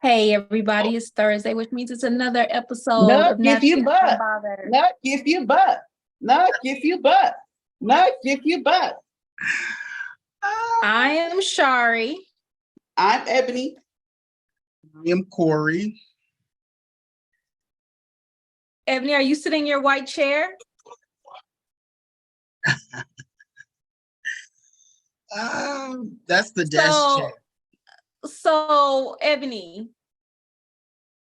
Hey everybody, it's Thursday, which means it's another episode Nuck of if you Naturally butt. Unbothered. Nuck if you butt. Nuck if you butt. Nuck if you butt. I am Shari. I'm Ebony. I am Corry. Ebony, are you sitting in your white chair? That's the desk chair. So, Ebony,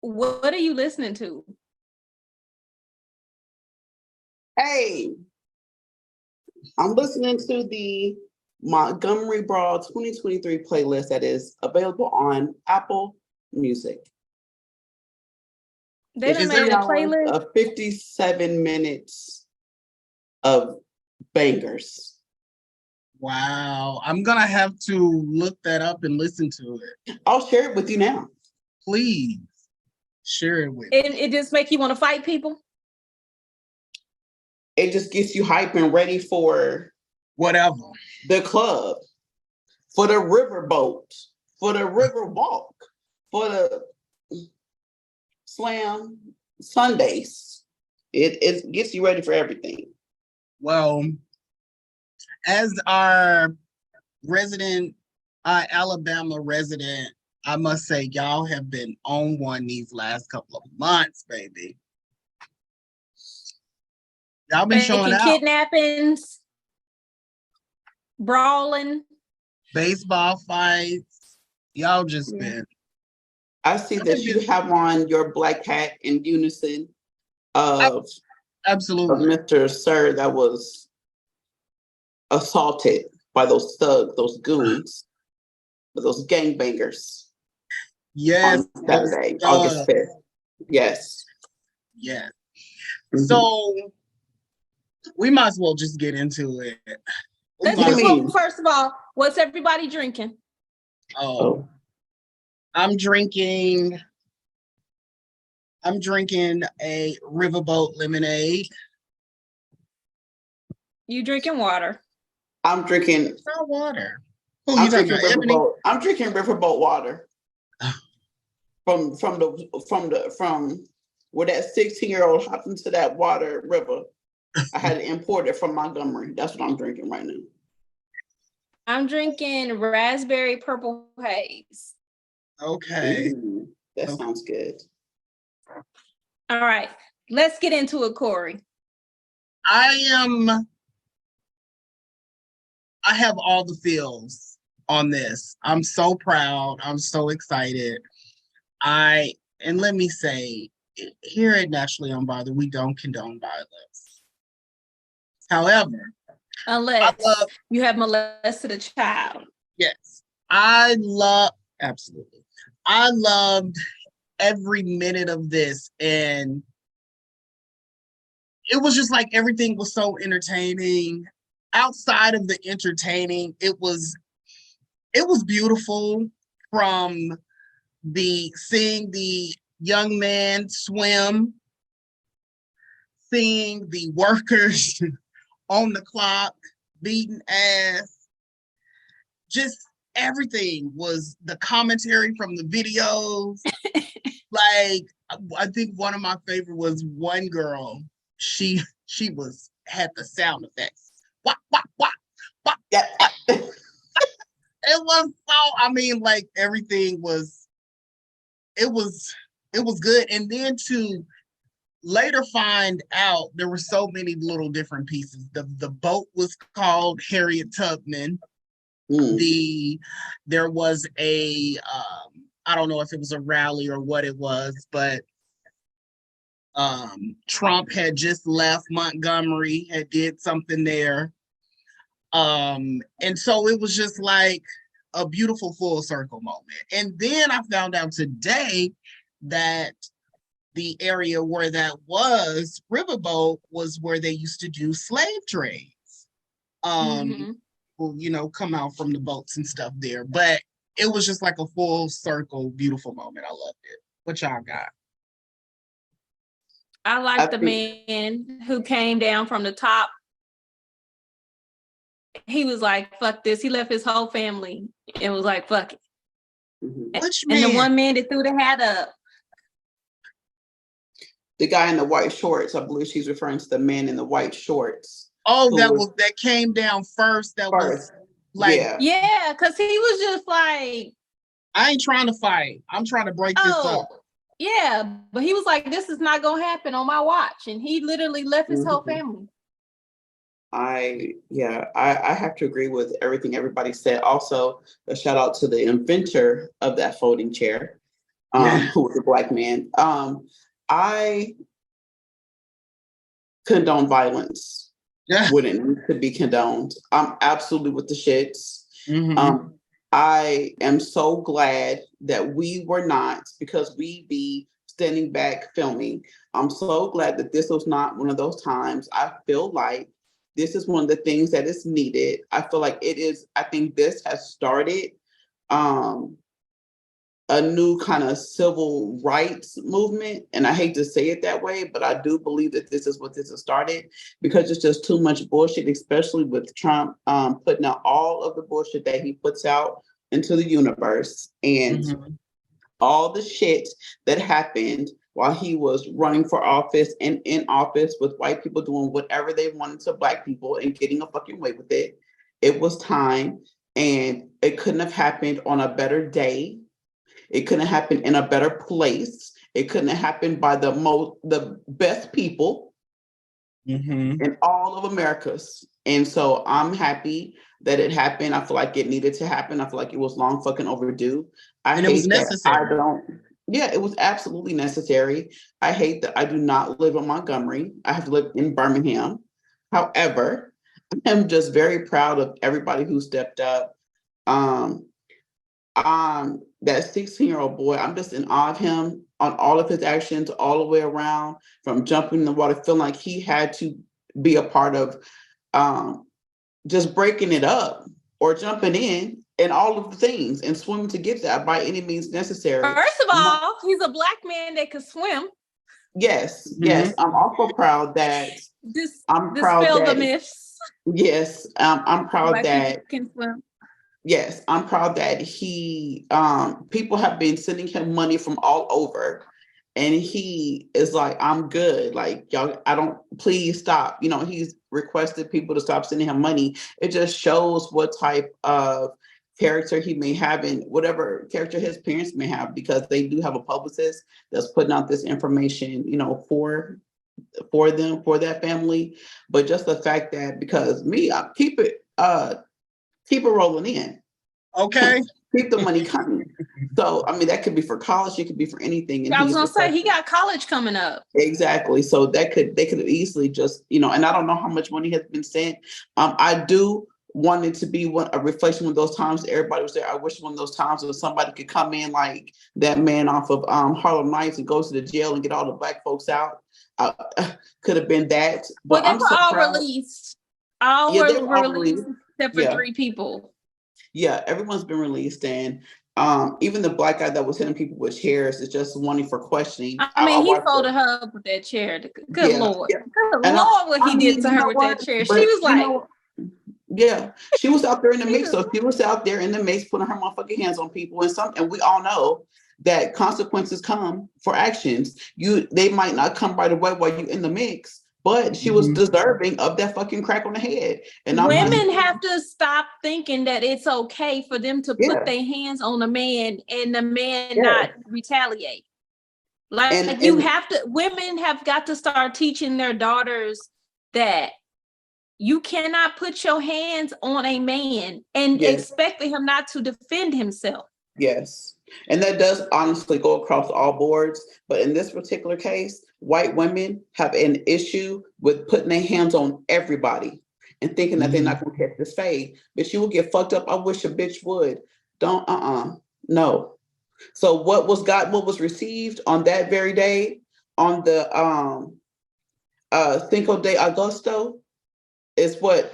what are you listening to? Hey, I'm listening to the Montgomery Brawl 2023 playlist that is available on Apple Music. They done made a playlist of 57 minutes of bangers. Wow. I'm going to have to look that up and listen to it. I'll share it with you now. Please share it with me. It just make you want to fight people? It just gets you hype and ready for whatever. The club, for the riverboat, for the river walk, for the slam Sundays. It gets you ready for everything. Well, as our resident, Alabama resident, I must say y'all have been on one these last couple of months, baby. Y'all been showing out. Kidnappings, brawling, baseball fights. Y'all just been. I see that you have on your black hat in unison of absolutely of Mr. Sir that was assaulted by those thugs, those goons, those gangbangers. Yes. On Saturday, August 5th. Yes. Yes. Mm-hmm. So we might as well just get into it. First of all, what's everybody drinking? Oh. I'm drinking a riverboat lemonade. You drinking water? I'm drinking. It's not water. I'm drinking riverboat. I'm drinking riverboat water. from where that 16-year-old hopped into that water river. I had it imported from Montgomery. That's what I'm drinking right now. I'm drinking raspberry purple haze. Okay. Ooh, that sounds good. All right. Let's get into it, Corry. I have all the feels on this. I'm so proud. I'm so excited. And let me say, here at Naturally Unbothered, we don't condone violence. However, unless you have molested a child. Yes. Absolutely. I loved every minute of this, and it was just like everything was so entertaining. Outside of the entertaining, it was beautiful, from seeing the young man swim, seeing the workers on the clock beating ass. Just everything was the commentary from the videos. Like, I think one of my favorite was one girl. She had the sound effects. Wah, wah, wah, wah. Yeah. It was like everything was. It was good, and then to later find out there were so many little different pieces. The boat was called Harriet Tubman. There was a I don't know if it was a rally or what it was, but Trump had just left Montgomery, had did something there. And so it was just like a beautiful full circle moment. And then I found out today that the area where that was, Riverboat, was where they used to do slave trades. Will, come out from the boats and stuff there. But it was just like a full circle, beautiful moment. I loved it. What y'all got? I like the man who came down from the top. He was like, fuck this. He left his whole family and was like, fuck it. Mhm. Which And man? the one man that threw the hat up. The guy in the white shorts, I believe she's referring to the man in the white shorts. Oh, who that came down first. That was first. like, Yeah. Yeah, because he was just like, I ain't trying to fight. I'm trying to break this oh, up. yeah. But he was like, this is not going to happen on my watch. And he literally left his whole Mhm. family. I have to agree with everything everybody said. Also, a shout out to the inventor of that folding chair, Yeah. who was a Black man. I condone violence Yeah. when it needs to be condoned. I'm absolutely with the shits. Mhm. I am so glad that we were not, because we be standing back filming. I'm so glad that this was not one of those times. I feel like this is one of the things that is needed. I feel like it is, I think this has started a new kind of civil rights movement. And I hate to say it that way, but I do believe that this is what this has started, because it's just too much bullshit, especially with Trump putting out all of the bullshit that he puts out into the universe, and Mhm. all the shit that happened while he was running for office and in office, with white people doing whatever they wanted to Black people and getting a fucking way with it. It was time, and it couldn't have happened on a better day. It couldn't happen in a better place. It couldn't have happened by the best people Mhm. in all of Americas. And so I'm happy that it happened. I feel like it needed to happen. I feel like it was long fucking overdue. I And it was hate that I necessary. don't. Yeah, it was absolutely necessary. I hate that I do not live in Montgomery. I have to live in Birmingham. However, I'm just very proud of everybody who stepped up. Um, that 16-year-old boy, I'm just in awe of him on all of his actions all the way around, from jumping in the water, feeling like he had to be a part of just breaking it up or jumping in, and all of the things, and swimming to get that by any means necessary. First of all, he's a Black man that could swim. Yes, Mhm. I'm also proud that Dispel the myths. yes, I'm proud Black people that can swim. yes, I'm proud that he people have been sending him money from all over, and he is like, I'm good. Like, y'all, I don't, please stop. You know, he's requested people to stop sending him money. It just shows what type of character he may have, and whatever character his parents may have, because they do have a publicist that's putting out this information, you know, for them, for that family. But just the fact that, because me, I keep it rolling in. Okay. Keep the money coming. So, I mean, that could be for college, it could be for anything. And I was he's gonna say he requested. got college coming up. Exactly. So they could have easily just, you know, and I don't know how much money has been sent. I do want it to be a reflection of those times that everybody was there. I wish one of those times when somebody could come in like that man off of Harlem Nights and go to the jail and get all the Black folks out. Could have been that. Well, But they I'm were so all proud. released. All Yeah, they were were all released released. except for Yeah. 3 people. Yeah, everyone's been released, and even the Black guy that was hitting people with chairs is just wanting for questioning. I mean, he watched folded it. her up with that chair. Good Yeah, Lord. yeah. Good And Lord, what he did to you her know with what? that chair. But She was you like, know, yeah, she was out there in the she mix. So was- she was out there in the mix, putting her motherfucking hands on people, and we all know that consequences come for actions. They might not come right away while you in the mix, but she was Mhm. deserving of that fucking crack on the head. And I'm just, women have to stop thinking that it's okay for them to yeah, put their hands on a man and the man yeah. not retaliate. Like women have got to start teaching their daughters that you cannot put your hands on a man and Yes. expect him not to defend himself. Yes. And that does honestly go across all boards. But in this particular case, white women have an issue with putting their hands on everybody and thinking that they're not going to catch this fade. But you will get fucked up. I wish a bitch would. Don't, no. So what was received on that very day, on the Cinco de Agosto, is what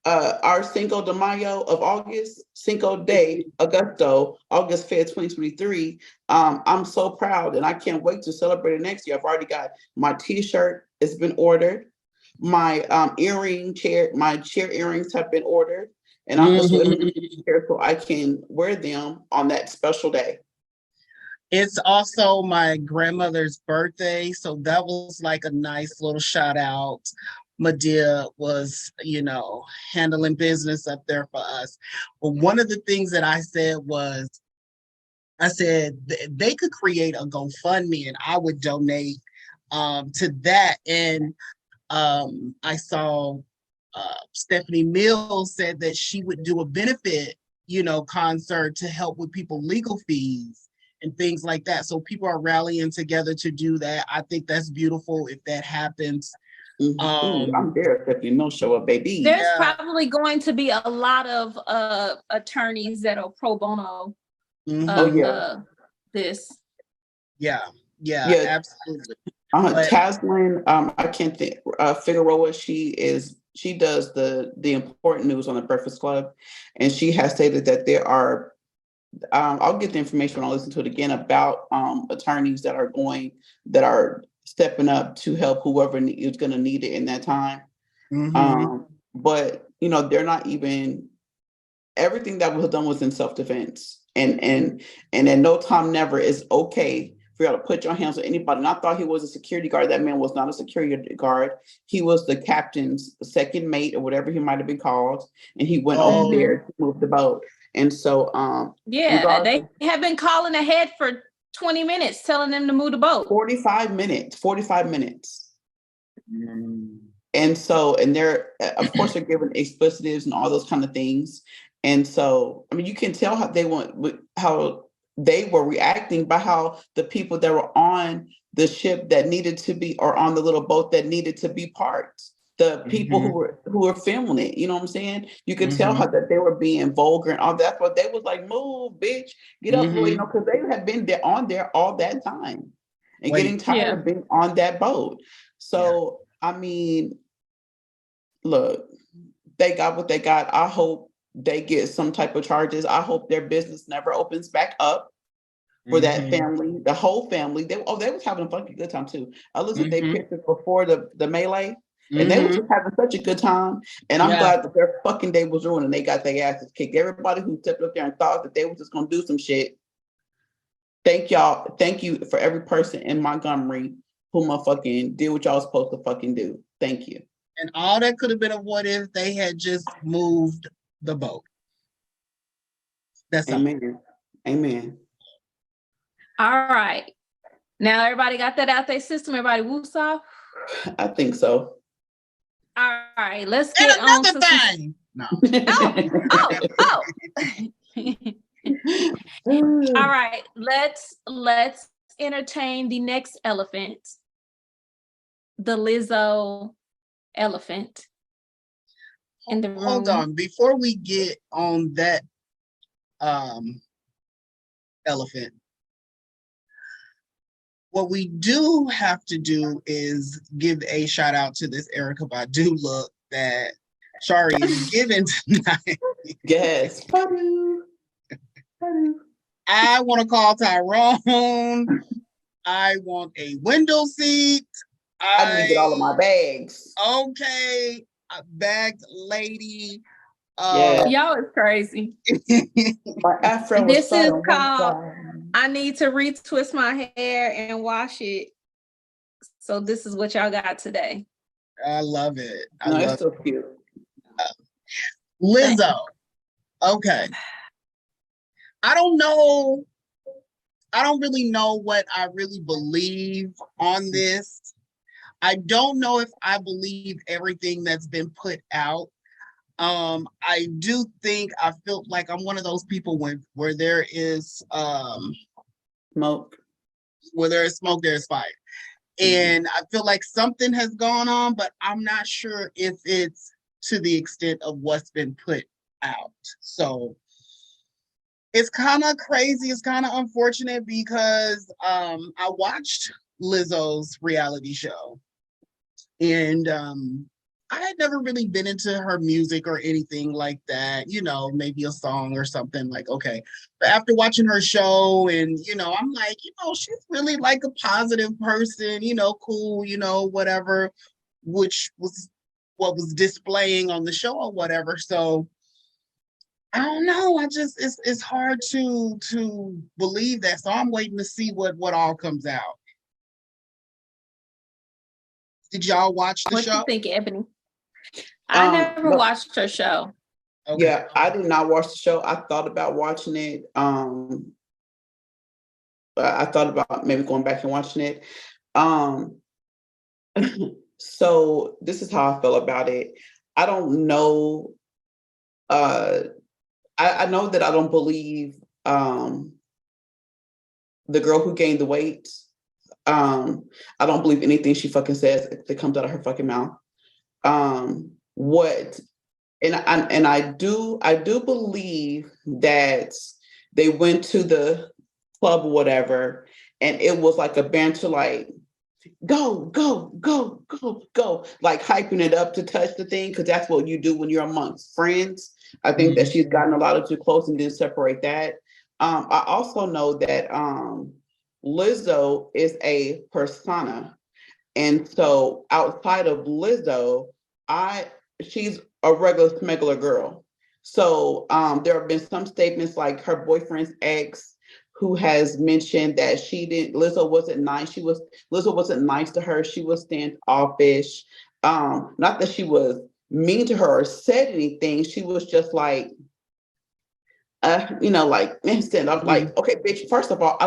our Cinco de Mayo of August, Cinco de Agosto, August 5th, 2023. I'm so proud, and I can't wait to celebrate it next year. I've already got my t-shirt, it's been ordered. My my chair earrings have been ordered. And I'm just literally here so I can wear them on that special day. It's also my grandmother's birthday, so that was like a nice little shout out. Medea was, handling business up there for us. But one of the things that I said was, I said they could create a GoFundMe and I would donate to that. And I saw Stephanie Mills said that she would do a benefit, concert to help with people legal fees and things like that. So people are rallying together to do that. I think that's beautiful if that happens. I'm there. Stephanie Mills show up, baby. There's probably going to be a lot of attorneys that are pro bono. This. Yeah, absolutely. Taslin, I can't think. Figueroa, she does the important news on the Breakfast Club, and she has stated that there are. I'll get the information when I listen to it again about attorneys that are stepping up to help whoever is going to need it in that time. But they're not even. Everything that was done was in self-defense, and at no time never is okay for y'all to put your hands on anybody. And I thought he was a security guard. That man was not a security guard. He was the captain's second mate or whatever he might have been called. And he went over there to move the boat. And so, they have been calling ahead for 20 minutes, telling them to move the boat. 45 minutes. And so, and they're, of course, they're giving explicitives and all those kind of things. And so, I mean, you can tell how they were reacting by how the people that were on the ship that needed to be, or on the little boat that needed to be parked, the people who were filming it, you know what I'm saying? You could tell how that they were being vulgar and all that, but they was like, move, bitch, get up, boy, because they have been there on there all that time and getting tired of being on that boat. So, I mean, look, they got what they got. I hope they get some type of charges. I hope their business never opens back up for that family, the whole family. They was having a fucking good time too. I looked at their pictures before the melee, and they were just having such a good time. And I'm glad that their fucking day was ruined and they got their asses kicked. Everybody who stepped up there and thought that they were just gonna do some shit. Thank y'all. Thank you for every person in Montgomery who motherfucking did what y'all was supposed to fucking do. Thank you. And all that could have been avoided if they had just moved the boat. That's Amen. Amen. All right. Now everybody got that out their system. Everybody whoops off. I think so. All right. Let's get on to thing. No. All right. Let's entertain the next elephant. The Lizzo elephant in the room. Hold on. Before we get on that elephant, what we do have to do is give a shout out to this Erykah Badu look that Shari is giving tonight. Yes. I want to call Tyrone. I want a window seat. I need to get all of my bags. Okay, a bagged lady. Y'all is crazy. My afro. This is called I need to retwist my hair and wash it. So this is what y'all got today. I love it. It's so cute. Lizzo. Okay. I don't know. I don't really know what I really believe on this. I don't know if I believe everything that's been put out. I do think I feel like I'm one of those people where there is smoke. Where there is smoke, there is fire. And I feel like something has gone on, but I'm not sure if it's to the extent of what's been put out. So it's kind of crazy. It's kind of unfortunate because I watched Lizzo's reality show. And I had never really been into her music or anything like that, maybe a song or something like, okay. But after watching her show and, I'm like, she's really like a positive person, cool, whatever, which was what was displaying on the show or whatever. So I don't know. It's hard to believe that. So I'm waiting to see what all comes out. Did y'all watch the What show? you think, Ebony? I never watched her show. Okay. Yeah, I did not watch the show. I thought about watching it. I thought about maybe going back and watching it. So this is how I feel about it. I don't know. I know that I don't believe the girl who gained the weight. I don't believe anything she fucking says that comes out of her fucking mouth. What and I do believe that they went to the club or whatever, and it was like a banter, like go, go, go, go, go, like hyping it up to touch the thing, because that's what you do when you're amongst friends. I think that she's gotten a lot too close and didn't separate that. I also know that Lizzo is a persona. And so outside of Lizzo, she's a regular smuggler girl. So there have been some statements like her boyfriend's ex, who has mentioned that Lizzo wasn't nice. Lizzo wasn't nice to her. She was standoffish. Not that she was mean to her or said anything. She was just like, like instant. I'm like, okay, bitch, first of all,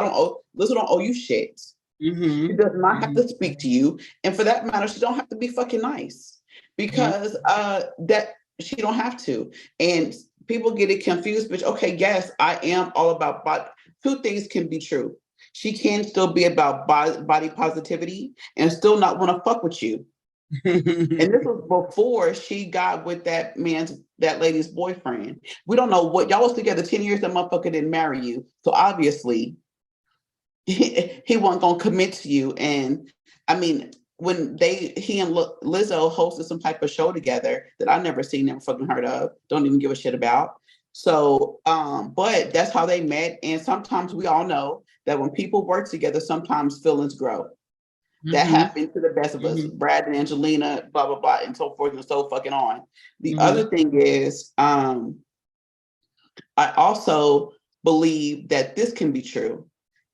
Lizzo don't owe you shit. She does not have to speak to you. And for that matter, she don't have to be fucking nice, because that she don't have to. And people get it confused, but okay, yes, I am all about body. Two things can be true. She can still be about body positivity and still not want to fuck with you. And this was before she got with that lady's boyfriend. We don't know what y'all was together 10 years. That motherfucker didn't marry you. So obviously he wasn't gonna commit to you. And I mean, when he and Lizzo hosted some type of show together that I never seen, never fucking heard of, don't even give a shit about. So, but that's how they met. And sometimes we all know that when people work together, sometimes feelings grow. That happened to the best of us, Brad and Angelina, blah, blah, blah, and so forth and so fucking on. The other thing is, I also believe that this can be true.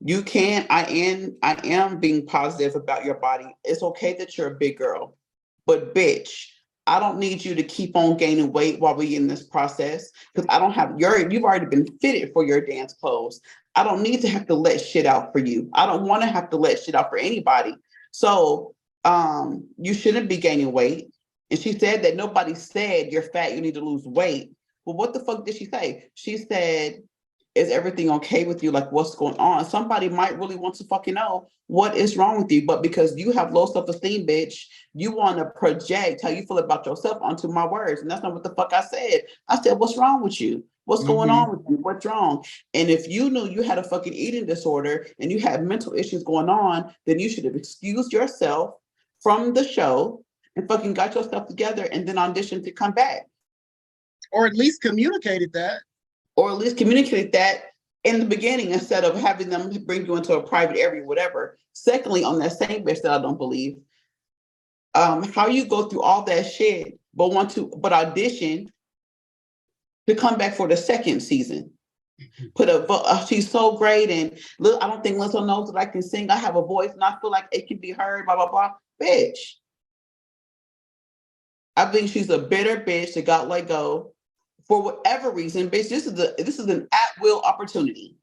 I am being positive about your body. It's okay that you're a big girl, but bitch, I don't need you to keep on gaining weight while we in this process, because you've already been fitted for your dance clothes. I don't need to have to let shit out for you. I don't want to have to let shit out for anybody. So you shouldn't be gaining weight. And she said that nobody said you're fat, you need to lose weight. Well, what the fuck did she say? She said, is everything okay with you? Like, what's going on? Somebody might really want to fucking know what is wrong with you, but because you have low self-esteem, bitch, you want to project how you feel about yourself onto my words. And that's not what the fuck I said. I said, what's wrong with you? What's going on with you? What's wrong? And if you knew you had a fucking eating disorder and you had mental issues going on, then you should have excused yourself from the show and fucking got yourself together and then auditioned to come back. Or at least communicated that. Or at least communicate that in the beginning instead of having them bring you into a private area, whatever. Secondly, on that same bitch that I don't believe, how you go through all that shit, but audition to come back for the second season. She's so great, and look, I don't think Lizzo knows that I can sing. I have a voice, and I feel like it can be heard. Blah blah blah. Bitch, I think she's a bitter bitch that got let go. For whatever reason, bitch, this is an at-will opportunity.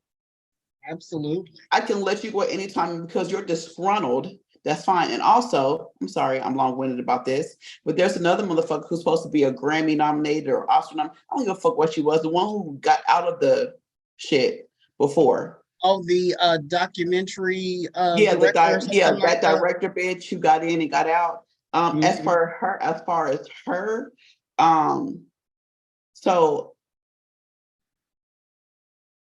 Absolutely. I can let you go at any time because you're disgruntled. That's fine. And also, I'm sorry, I'm long-winded about this, but there's another motherfucker who's supposed to be a Grammy nominated or Oscar nominated. I don't give a fuck what she was. The one who got out of the shit before. Oh, the documentary director. That Director bitch who got in and got out. As far as her, so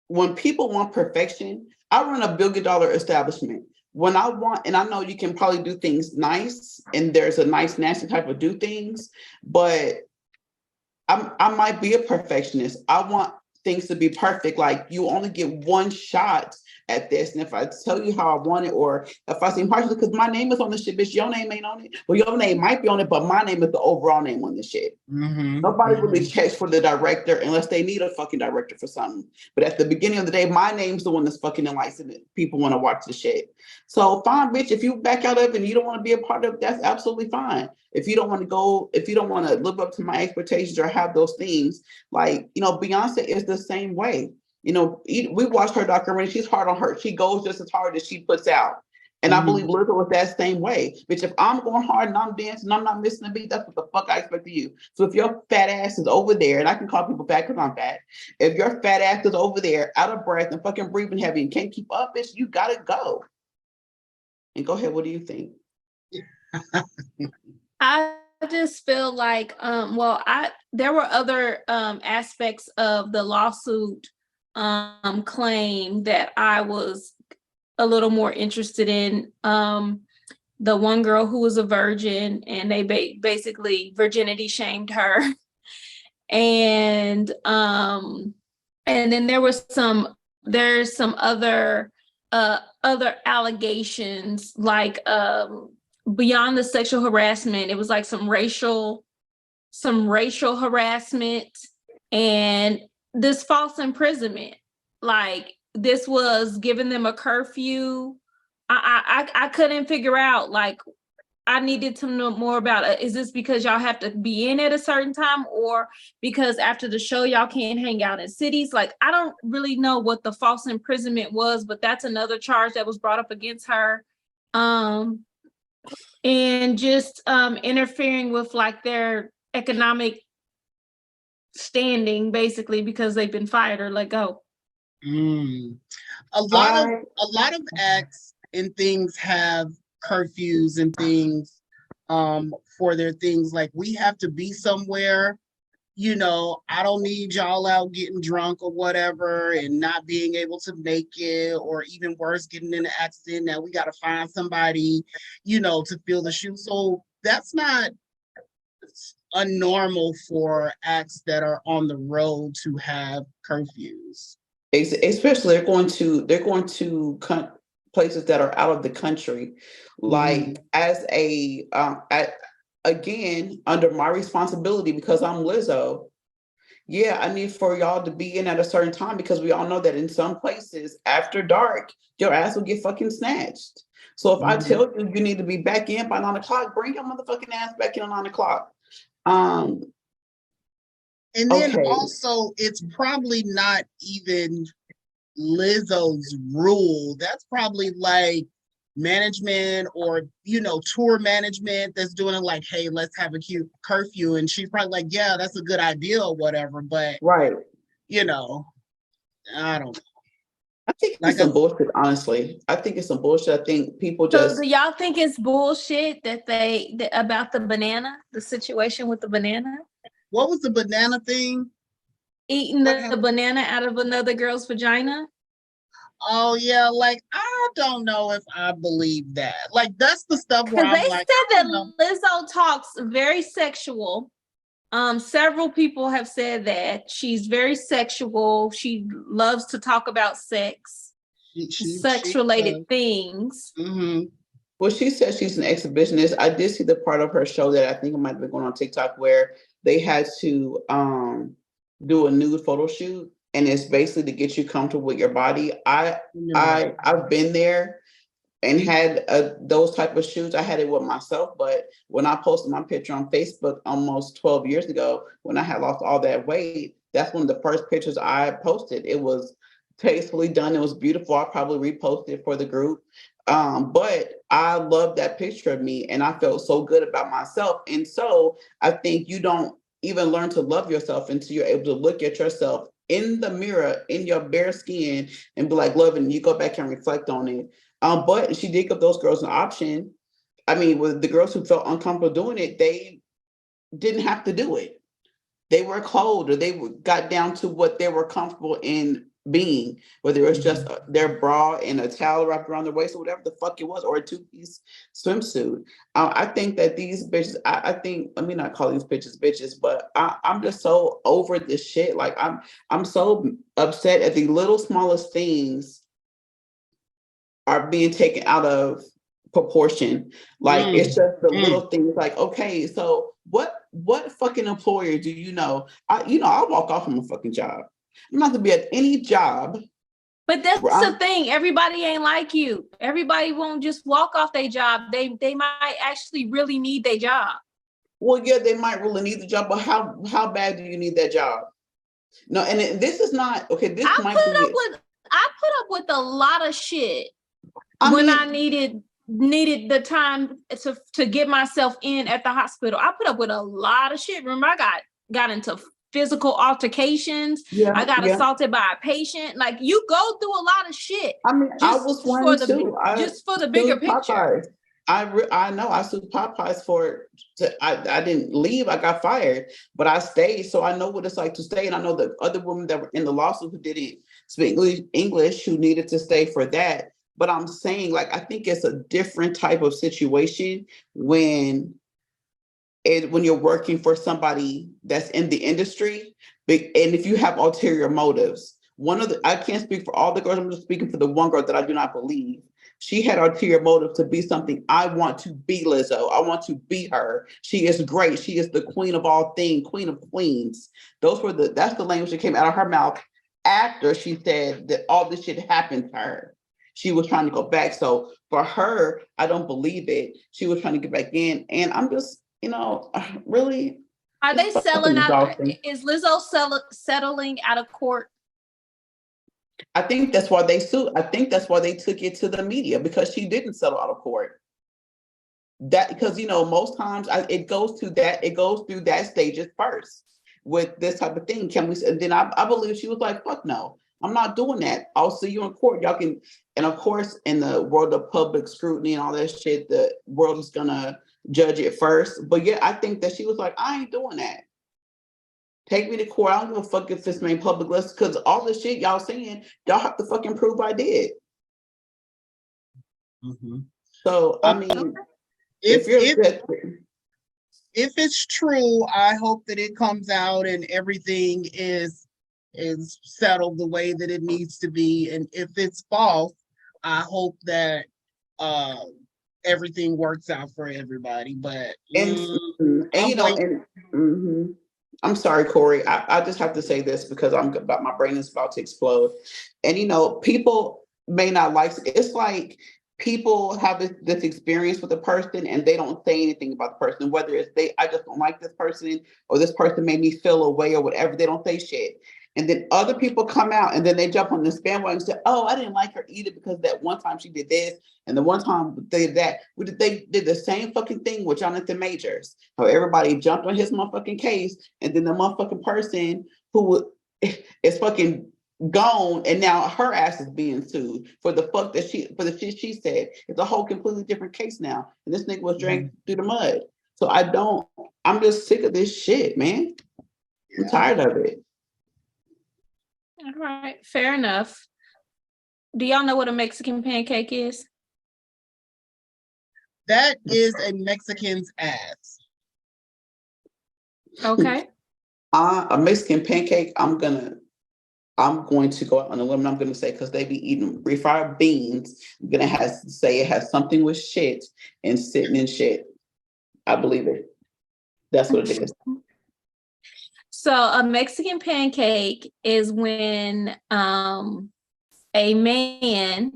when people want perfection, I run a $1 billion establishment. When I want, and I know you can probably do things nice, and there's a nice, nasty type of do things, but I might be a perfectionist. I want things to be perfect. Like, you only get one shot at this. And if I tell you how I want it, or if I seem harsh, because my name is on the shit, bitch, your name ain't on it. Well, your name might be on it, but my name is the overall name on the shit. Nobody really checks for the director unless they need a fucking director for something. But at the beginning of the day, my name's the one that's fucking enlightening it. People want to watch the shit. So fine, bitch, if you back out of it and you don't want to be a part of it, that's absolutely fine. If you don't want to go, if you don't want to live up to my expectations or have those things, like, you know, Beyonce is the same way. You know, we watched her documentary. She's hard on her. She goes just as hard as she puts out. And I believe Lizzo was that same way. Bitch, if I'm going hard and I'm dancing, I'm not missing a beat, that's what the fuck I expect of you. So if your fat ass is over there, and I can call people fat because I'm fat, if your fat ass is over there, out of breath and fucking breathing heavy and can't keep up, bitch, you gotta go. And go ahead, what do you think? I just feel like, there were other aspects of the lawsuit claim that I was a little more interested in. The one girl who was a virgin, and they basically virginity shamed her. And then there's some other allegations, like beyond the sexual harassment, it was like some racial harassment and this false imprisonment. Like, this was giving them a curfew. I couldn't figure out, like, I needed to know more about it. Is this because y'all have to be in at a certain time, or because after the show y'all can't hang out in cities? Like, I don't really know what the false imprisonment was, but that's another charge that was brought up against her. And just interfering with like their economic standing, basically, because they've been fired or let go. A lot of acts and things have curfews and things for their things. Like, we have to be somewhere, you know, I don't need y'all out getting drunk or whatever and not being able to make it, or even worse, getting in an accident. Now we got to find somebody, you know, to fill the shoes. So that's not unnormal for acts that are on the road to have curfews. Especially they're going to places that are out of the country. Like, as a again, under my responsibility, because I'm Lizzo, yeah, I need for y'all to be in at a certain time, because we all know that in some places after dark, your ass will get fucking snatched. So if I tell you you need to be back in by 9 o'clock, bring your motherfucking ass back in at 9 o'clock. And then also, it's probably not even Lizzo's rule. That's probably like management, or, you know, tour management that's doing it, like, hey, let's have a curfew. And she's probably like, yeah, that's a good idea or whatever. But, you know, I don't know. I think it's some bullshit, honestly. I think it's some bullshit. I think people just... So do y'all think it's bullshit about the banana, the situation with the banana? What was the banana thing? Eating the banana out of another girl's vagina? Oh, yeah. Like, I don't know if I believe that. Like, that's the stuff where I'm like... They said that Lizzo talks very sexual. Several people have said that she's very sexual. She loves to talk about sex, sex-related things. Well, she said she's an exhibitionist. I did see the part of her show that I think it might have been going on TikTok, where they had to do a nude photo shoot, and it's basically to get you comfortable with your body. I've been there and had those type of shoots. I had it with myself, but when I posted my picture on Facebook almost 12 years ago, when I had lost all that weight, that's one of the first pictures I posted. It was tastefully done. It was beautiful. I probably reposted it for the group. But I love that picture of me, and I felt so good about myself. And so I think you don't even learn to love yourself until you're able to look at yourself in the mirror, in your bare skin, and be like, loving, you go back and reflect on it. But she did give those girls an option. I mean, with the girls who felt uncomfortable doing it, they didn't have to do it. They were clothed, or they got down to what they were comfortable in being, whether it was just their bra and a towel wrapped around their waist or whatever the fuck it was, or a 2-piece swimsuit. I think that these bitches, I think, let me not call these bitches, but I'm just so over this shit. Like I'm so upset at the little smallest things are being taken out of proportion. Like it's just the little things. Like, okay, so what fucking employer do you know? I'll walk off from a fucking job. I'm not gonna be at any job. But that's the thing. Everybody ain't like you. Everybody won't just walk off their job. They might actually really need their job. Well, yeah, they might really need the job, but how bad do you need that job? No, and this is not okay. I put up with a lot of shit when I needed the time to get myself in at the hospital. I put up with a lot of shit. Remember, I got into physical altercations. I got assaulted by a patient. Like, you go through a lot of shit. I mean, I was one too. Just for the bigger picture. I know I sued Popeyes I didn't leave. I got fired, but I stayed. So I know what it's like to stay. And I know the other women that were in the lawsuit who didn't speak English who needed to stay for that. But I'm saying, like, I think it's a different type of situation when you're working for somebody that's in the industry, and if you have ulterior motives. I can't speak for all the girls, I'm just speaking for the one girl that I do not believe. She had ulterior motive to be something. I want to be Lizzo. I want to be her. She is great. She is the queen of all things, queen of queens. That's the language that came out of her mouth after she said that all this shit happened to her. She was trying to go back. So for her, I don't believe it. She was trying to get back in. And I'm just, really. Are they selling out? Is Lizzo settling out of court? I think that's why they sued. I think that's why they took it to the media, because she didn't settle out of court. Because most times it goes through that stages first with this type of thing. And then I believe she was like, fuck no, I'm not doing that. I'll see you in court. Y'all can, and of course, in the world of public scrutiny and all that shit, the world is gonna judge it first. But yeah, I think that she was like, I ain't doing that. Take me to court. I don't give a fuck if it's made public list, because all the shit y'all saying, y'all have to fucking prove I did. Mm-hmm. So I mean, if it's true, I hope that it comes out and everything is settled the way that it needs to be. And if it's false, I hope that everything works out for everybody. But I'm sorry, Corry. I just have to say this because my brain is about to explode. And people may not like it's like people have this experience with a person and they don't say anything about the person, whether it's I just don't like this person, or this person made me feel away, or whatever. They don't say shit. And then other people come out and then they jump on this bandwagon and say, oh, I didn't like her either because that one time she did this and the one time they did that. They did the same fucking thing with Jonathan Majors. How everybody jumped on his motherfucking case, and then the motherfucking person who is fucking gone, and now her ass is being sued for the shit she said. It's a whole completely different case now. And this nigga was dragged through the mud. So I'm just sick of this shit, man. I'm tired of it. All right, fair enough. Do y'all know what a Mexican pancake is? That is a Mexican's ass. Okay. A Mexican pancake, I'm going to go out on a limb, and I'm going to say, because they be eating refried beans, I'm going to say it has something with shit and sitting in shit. I believe it. That's what it is. So a Mexican pancake is when a man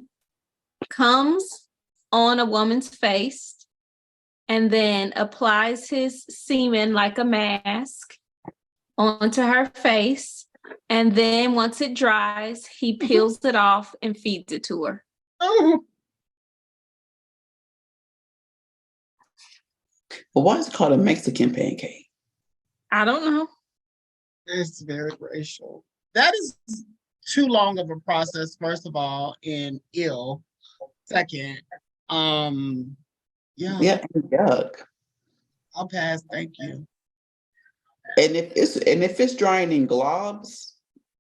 comes on a woman's face and then applies his semen like a mask onto her face. And then once it dries, he peels it off and feeds it to her. But why is it called a Mexican pancake? I don't know. It's very racial. That is too long of a process, first of all, and ill. Second, yeah, yuck. I'll pass. Thank you. And if it's drying in globs,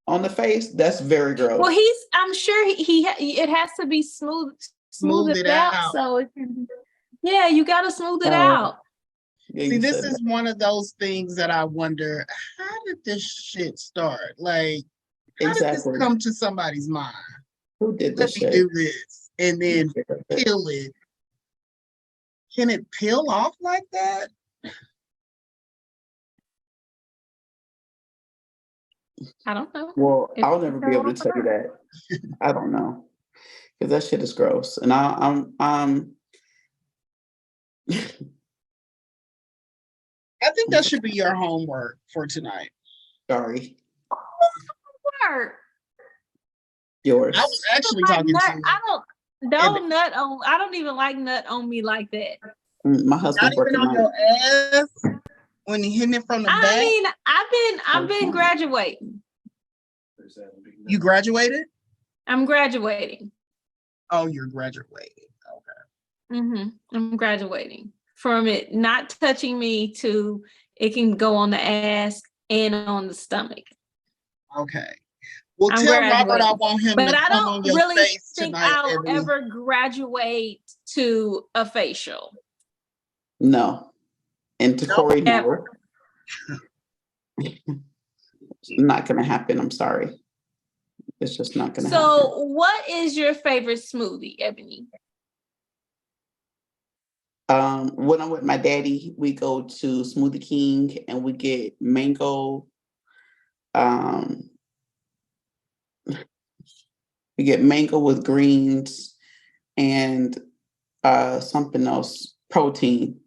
on the face, that's very gross. Well, I'm sure it has to be smooth it out. So it can, yeah, you got to smooth it out. Yeah, see, this is one of those things that I wonder, how did this shit start? Like, how did this come to somebody's mind? Who did this Let me do this and then peel it. Can it peel off like that? I don't know. Well, I'll never be able to tell you that. I don't know, because that shit is gross, and I'm I think that should be your homework for tonight. Sorry. Homework. Yours. I was actually talking to you. I don't even like nut on me like that. My husband's not even on your ass when you hitting it from the back. I mean, I've been graduating. You graduated? I'm graduating. Oh, you're graduating. Okay. I'm graduating from it not touching me to it can go on the ass and on the stomach. Okay. Well, tell Robert I want him but to I come on don't your really face think tonight. I'll ever graduate to a facial. No. And to Corry, no. Not going to happen. I'm sorry. It's just not going to happen. So what is your favorite smoothie, Ebony? When I'm with my daddy, we go to Smoothie King and we get mango. We get mango with greens and something else, protein.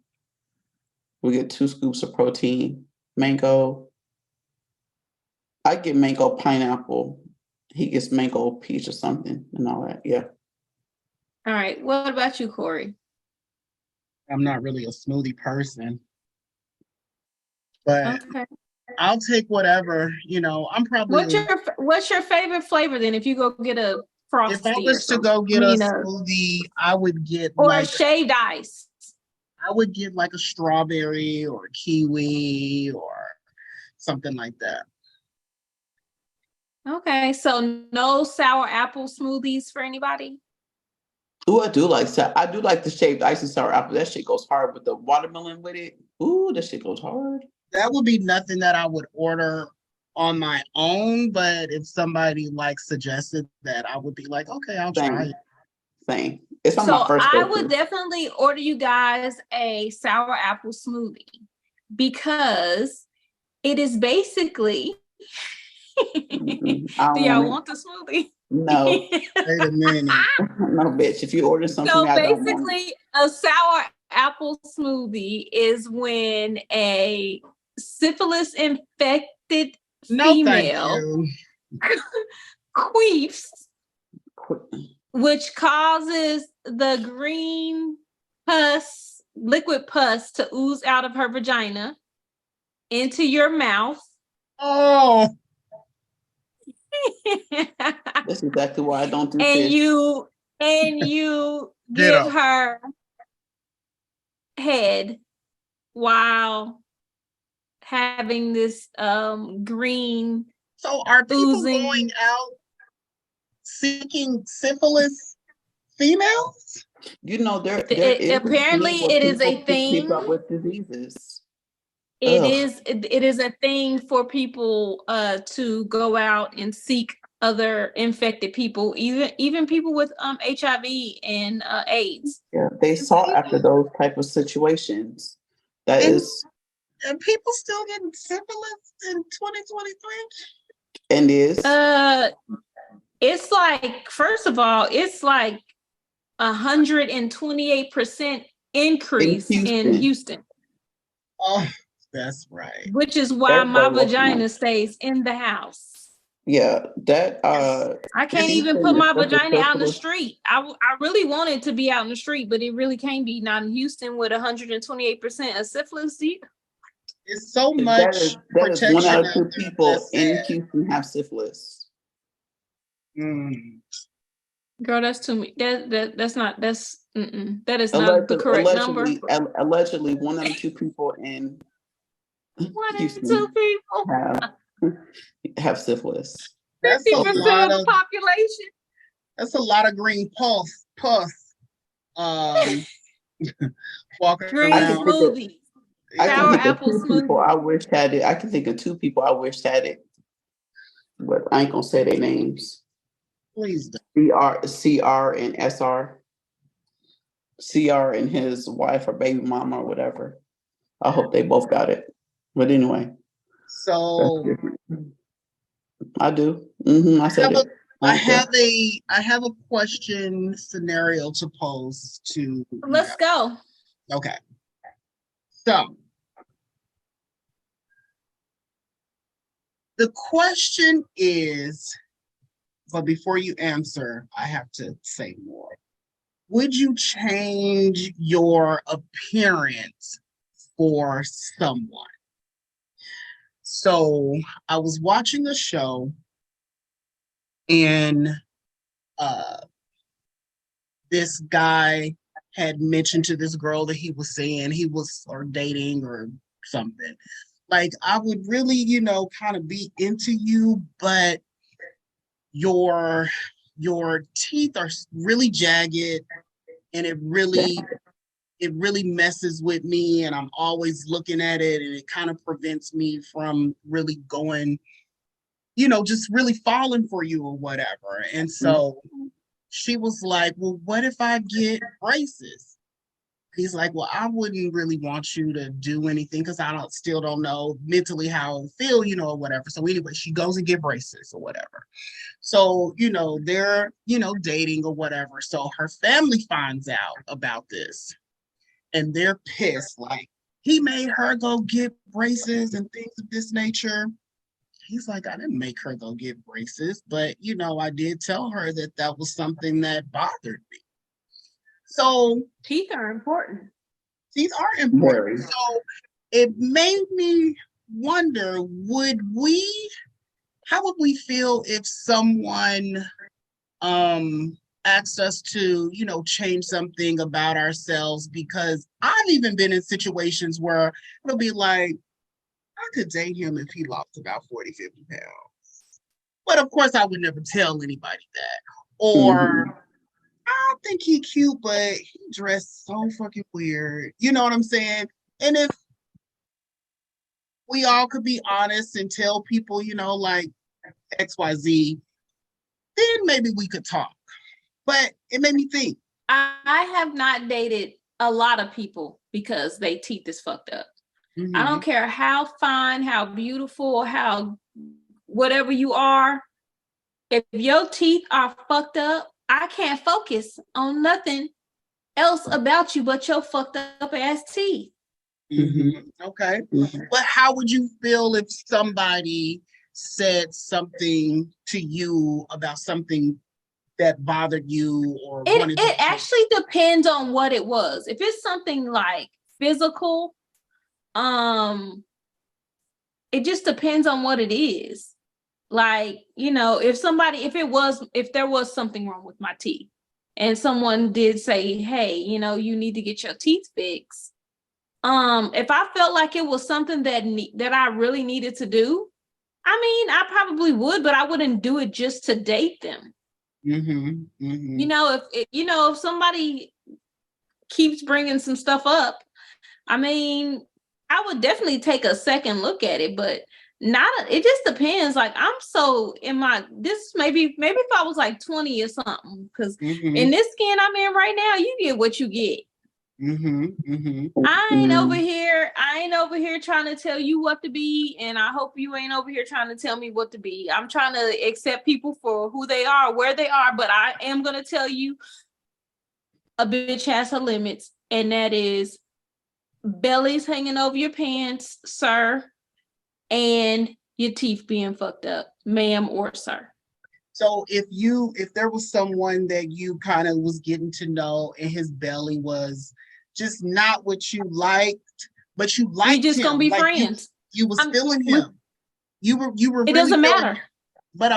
We get 2 scoops of protein, mango. I get mango pineapple. He gets mango peach or something and all that. Yeah. All right. What about you, Corry? I'm not really a smoothie person, but okay. I'll take whatever. I'm probably. What's your favorite flavor then? If you go get a Frosty, if I was to go get a smoothie, I would get a shaved ice. I would get like a strawberry or a kiwi or something like that. Okay, so no sour apple smoothies for anybody? Ooh, I do like the shaved ice and sour apple. That shit goes hard with the watermelon with it. Ooh, that shit goes hard. That would be nothing that I would order on my own, but if somebody suggested that, I would be like, okay, I'll try it. Same. It's on my first I would definitely order you guys a sour apple smoothie because it is basically. Do y'all want the smoothie? No. Wait a minute. No, bitch. If you order something, so basically, a sour apple smoothie is when a syphilis infected female queefs, which causes the green liquid pus to ooze out of her vagina into your mouth. Oh. That's exactly why I don't do fish. And you give her head while having this green. So are people going out seeking syphilis females? There apparently it is a thing. People with diseases. It is a thing for people to go out and seek other infected people, even people with HIV and AIDS. Yeah, they sought after those type of situations. And people still getting syphilis in 2023? And it's first of all, it's 128% increase in Houston. Oh. That's right. Which is why my vagina stays in the house. Yeah, that I can't even put my vagina out in the street. I really want it to be out in the street, but it really can't be. Not in Houston with 128% of syphilis. It's so much protection. 1 out of 2 people in Houston have syphilis. Girl, that's too me. That is not the correct number. Allegedly, 1 out of 2 people in 1 out of 2 people have syphilis. That's a 50% lot of the of population. that's a lot of green pus. Um, walking Green I can around. think of, smoothie. I can Sour think of apple two people smoothie. I wish had it. I can think of two people I wish had it, but I ain't gonna say their names. Please don't. CR and SR. CR and his wife or baby mama or whatever. I hope they both got it. But anyway, that's So different. I do. I said it. I have a question scenario to pose to. Let's go. Okay. So the question is, but before you answer, I have to say more. Would you change your appearance for someone? So I was watching a show and this guy had mentioned to this girl that he was saying he was or dating or something. Like, I would really, kind of be into you, but your teeth are really jagged and it really messes with me, and I'm always looking at it, and it kind of prevents me from really going, just really falling for you or whatever. And so she was like, well, what if I get braces? He's like, well, I wouldn't really want you to do anything because I still don't know mentally how I feel, or whatever. So anyway, she goes and get braces or whatever. So, they're, dating or whatever. So her family finds out about this and they're pissed. Like, he made her go get braces and things of this nature. He's like, I didn't make her go get braces, but, I did tell her that that was something that bothered me. So Teeth are important. Teeth are important. Very. So it made me wonder, how would we feel if someone asked us to, change something about ourselves? Because I've even been in situations where it'll be like, I could date him if he lost about 40, 50 pounds. But of course, I would never tell anybody that. Or I think he cute, but he dressed so fucking weird. You know what I'm saying? And if we all could be honest and tell people, like XYZ, then maybe we could talk. But it made me think. I have not dated a lot of people because they teeth is fucked up. I don't care how fine, how beautiful, how whatever you are. If your teeth are fucked up, I can't focus on nothing else about you but your fucked up ass teeth. Okay. But how would you feel if somebody said something to you about something that bothered you or wanted to? It actually depends on what it was. If it's something like physical, it just depends on what it is. Like, if there was something wrong with my teeth and someone did say, hey, you need to get your teeth fixed. If I felt like it was something that I really needed to do, I probably would, but I wouldn't do it just to date them. If somebody keeps bringing some stuff up, I would definitely take a second look at it, but it just depends. Like, I'm so maybe if I was like 20 or something, because in this skin I'm in right now, you get what you get. I ain't over here trying to tell you what to be, and I hope you ain't over here trying to tell me what to be. I'm trying to accept people for who they are, where they are, but I am going to tell you a bitch has her limits, and that is bellies hanging over your pants, sir, and your teeth being fucked up, ma'am or sir. So if there was someone that you kind of was getting to know and his belly was just not what you liked, but you liked him. You're just gonna be like friends. You was feeling him. You were. It really doesn't matter. But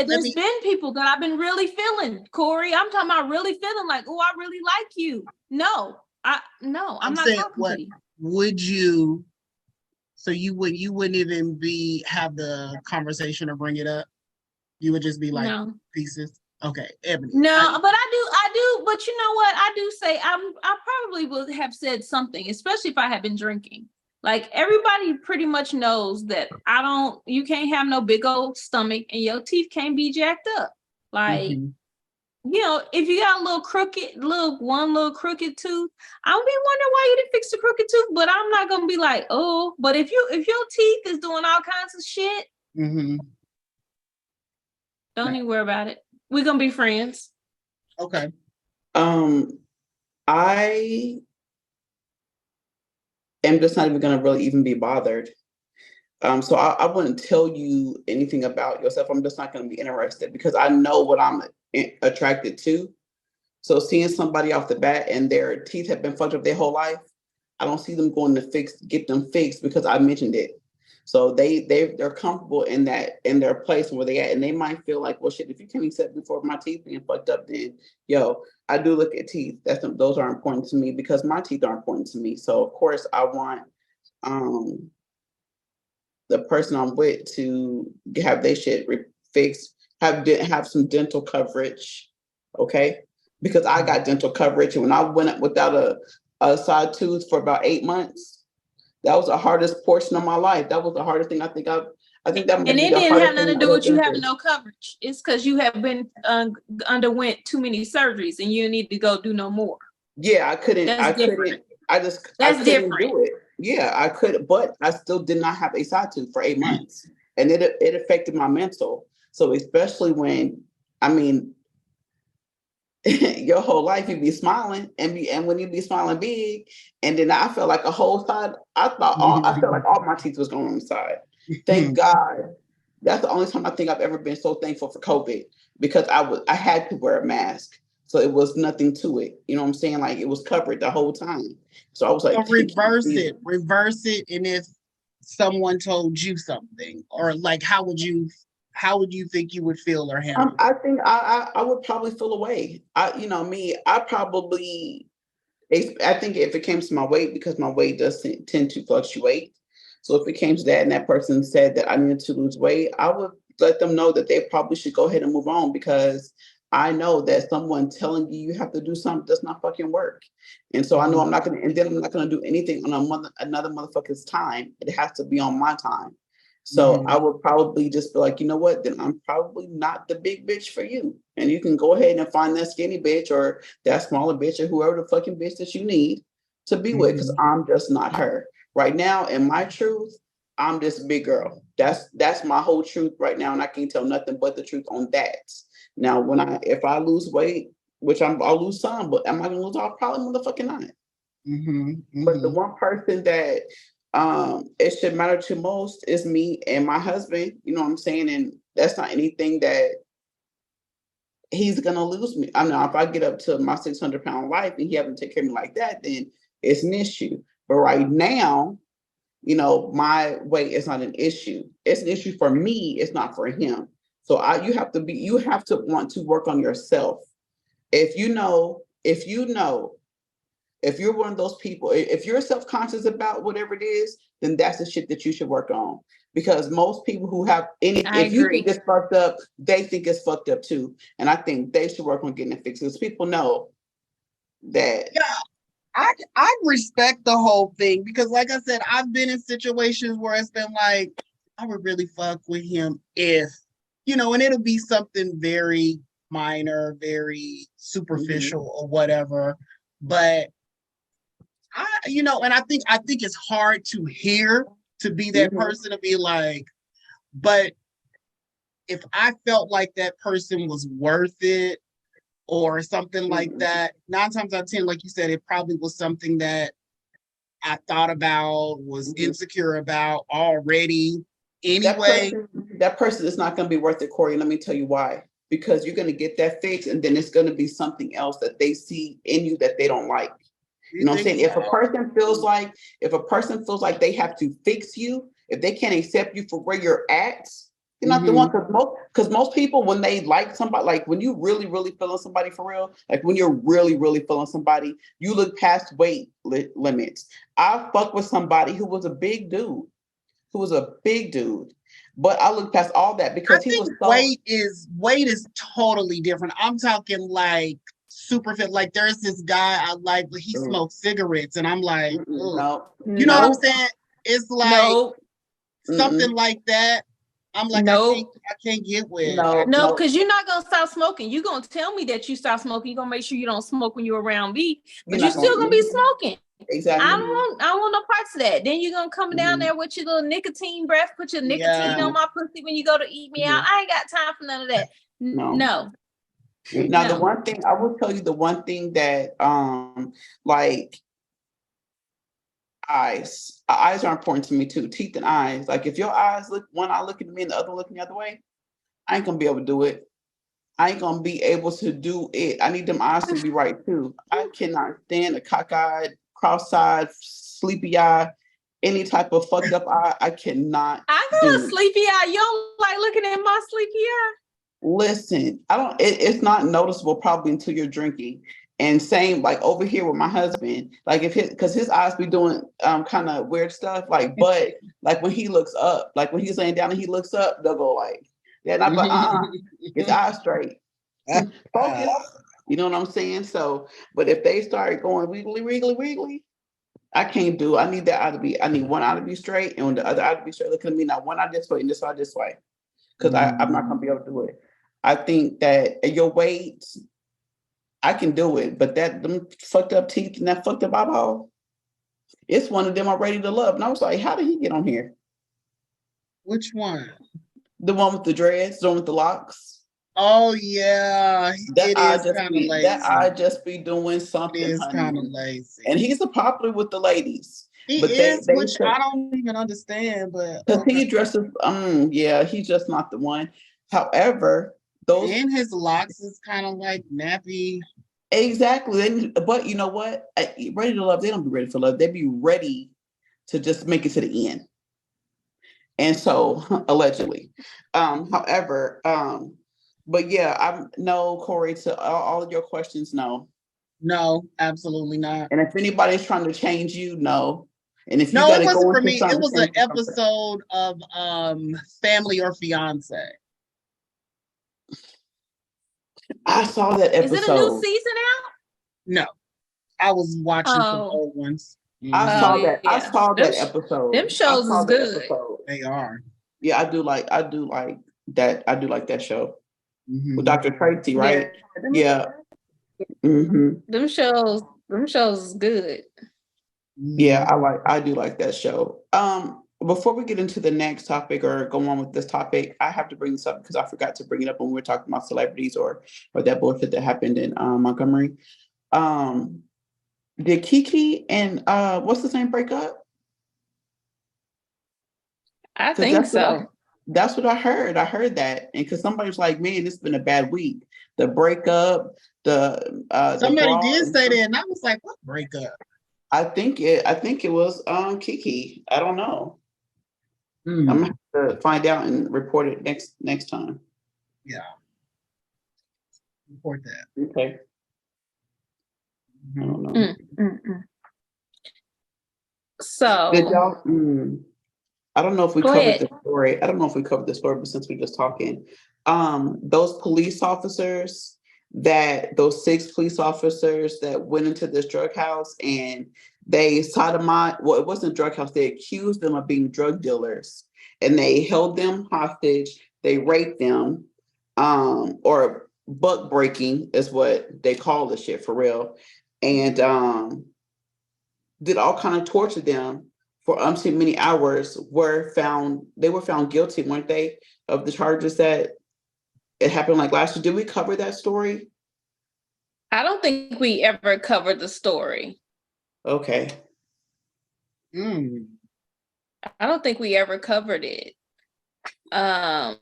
there's been people that I've been really feeling, Corey. I'm talking about really feeling like, oh, I really like you. No, I'm not saying, talking to you. Would you? So you wouldn't even have the conversation or bring it up? You would just be like no. pieces. Okay, Ebony. No, but I do, but you know what? I do say I probably would have said something, especially if I had been drinking. Like everybody pretty much knows that you can't have no big old stomach and your teeth can't be jacked up. Like, you know, if you got a little crooked tooth, I'll be wondering why you didn't fix the crooked tooth, but I'm not gonna be like, oh, but if your teeth is doing all kinds of shit, don't even worry about it. We're gonna be friends. Okay. I am just not even gonna really even be bothered. So I wouldn't tell you anything about yourself. I'm just not gonna be interested because I know what I'm attracted to. So seeing somebody off the bat and their teeth have been fucked up their whole life, I don't see them going to get them fixed because I mentioned it. So they're comfortable in their place where they at, and they might feel like, well, shit, if you can't accept me for my teeth being fucked up, then I do look at teeth. Those are important to me because my teeth are important to me. So of course I want the person I'm with to have their shit fixed, have some dental coverage, okay? Because I got dental coverage, and when I went without a side tooth for about 8 months. That was the hardest portion of my life. That was the hardest thing I think that might be the hardest thing. And it didn't have nothing to do with you having no coverage. It's because you have been underwent too many surgeries and you need to go do no more. Yeah, I couldn't. That's different. I couldn't do it. Yeah, I could, but I still did not have a side tooth for 8 months, and it affected my mental. So especially when, I mean, your whole life you be smiling and when you be smiling big, and then I felt like a whole side. I felt like all my teeth was going on the side. Thank God. That's the only time I think I've ever been so thankful for COVID, because I had to wear a mask, so it was nothing to it. You know what I'm saying? Like it was covered the whole time. So I was like, reverse it, and if someone told you something, or like, how would you think you would feel or handle? I think I would probably feel away. I think if it came to my weight, because my weight does tend to fluctuate. So if it came to that and that person said that I needed to lose weight, I would let them know that they probably should go ahead and move on, because I know that someone telling you have to do something does not fucking work. And so I know I'm not going to do anything on another motherfucker's time. It has to be on my time. So I would probably just be like, you know what, then I'm probably not the big bitch for you. And you can go ahead and find that skinny bitch or that smaller bitch or whoever the fucking bitch that you need to be with, because I'm just not her. Right now, in my truth, I'm this big girl. That's my whole truth right now, and I can't tell nothing but the truth on that. Now, if I lose weight, which I'll lose some, but am I gonna lose all? Probably motherfucking not. But the one person that it should matter to most is me and my husband, you know what I'm saying? And that's not anything that he's gonna lose me. I know if I get up to my 600-pound life and he haven't take care of me like that, then it's an issue. But right now, my weight is not an issue. It's an issue for me, it's not for him. So you have to want to work on yourself. If you're one of those people, if you're self-conscious about whatever it is, then that's the shit that you should work on. Because most people who have if you think it's fucked up, they think it's fucked up too. And I think they should work on getting it fixed, because people know that. Yeah, I respect the whole thing, because like I said, I've been in situations where it's been like, I would really fuck with him if, and it'll be something very minor, very superficial or whatever. But and I think it's hard to hear, to be that person, to be like, but if I felt like that person was worth it or something like that, 9 times out of 10, like you said, it probably was something that I thought about, was insecure about already anyway. That person is not going to be worth it, Corry. Let me tell you why. Because you're going to get that fixed, and then it's going to be something else that they see in you that they don't like. You know what I'm saying? If a person feels like they have to fix you, if they can't accept you for where you're at, you're not the one. Because most people, when they like somebody, like when you really, really feeling somebody for real, like when you're really, really feeling somebody, you look past weight limits. I fucked with somebody who was a big dude. who was a big dude. But I looked past all that because he was so weight is totally different. I'm talking like super fit. Like there's this guy I like, but he smokes cigarettes, and I'm like, no, you know what I'm saying? It's like something like that. I'm like, I can't get with. No, because you're not gonna stop smoking. You're gonna tell me that you stop smoking. You're gonna make sure you don't smoke when you're around me, but you're still gonna be smoking. Exactly. I don't want no parts of that. Then you're gonna come down there with your little nicotine breath, put your nicotine on my pussy when you go to eat me out. I ain't got time for none of that. No. Now the one thing I will tell you, the one thing that like eyes are important to me too. Teeth and eyes. Like if your eyes look, one eye looking at me and the other looking the other way, I ain't gonna be able to do it. I ain't gonna be able to do it. I need them eyes to be right too. I cannot stand a cockeyed, cross-eyed, sleepy eye, any type of fucked up eye. I cannot. I got a sleepy eye. You don't like looking at my sleepy eye? Listen, I don't. It's not noticeable probably until you're drinking. And same like over here with my husband, like because his eyes be doing kind of weird stuff, like but like when he looks up, like when he's laying down and he looks up, they'll go like, yeah, not but his eyes straight, focus. You know what I'm saying? So, but if they start going wiggly, I can't do. I need that eye to be. I need one eye to be straight and the other eye to be straight. Look at me now. One eye this way and this eye this way, because I'm not gonna be able to do it. I think that at your weight, I can do it, but them fucked up teeth and that fucked up eyeball, it's one of them I'm ready to love. And I was like, how did he get on here? Which one? The one with the dreads, the one with the locks. Oh yeah, that eye just be doing something. It is kind of lazy, and he's a popular with the ladies. He is, which I don't even understand, but because he dresses. Yeah, he's just not the one. However, those and his locks is kind of like nappy. Exactly, but you know what? Ready to love. They don't be ready for love. They be ready to just make it to the end. And so, allegedly. However, but yeah, I'm no, Corey, to all of your questions, no. No, absolutely not. And if anybody's trying to change you, no. And if you it wasn't for me. It was an episode of Family or Fiance. I saw that episode. Is it a new season out? No, I was watching some old ones. I saw that. Yeah. I saw that episode. Them shows is good. They are. Yeah, I do like that. I do like that show with Dr. Tracy, right? Yeah. Them shows is good. Yeah, I do like that show. Before we get into the next topic or go on with this topic, I have to bring this up because I forgot to bring it up when we were talking about celebrities or that bullshit that happened in Montgomery. Did Kiki and what's his name break up? I think so. That's what I heard. I heard that, and because somebody was like, "Man, it's been a bad week." The breakup, somebody did say that, and I was like, "What breakup?" I think it was Kiki. I don't know. I'm gonna have to find out and report it next time. Yeah. Report that. Okay. I don't know. So did y'all I don't know if we covered the story. I don't know if we covered the story, but since we're just talking, those police officers those 6 police officers that went into this drug house and they sodomized, well, it wasn't a drug house. They accused them of being drug dealers and they held them hostage. They raped them, or buck breaking is what they call the shit for real. And did all kind of torture them for many hours. They were found guilty, weren't they, of the charges that it happened like last year. Did we cover that story? I don't think we ever covered the story. Okay. I don't think we ever covered it. But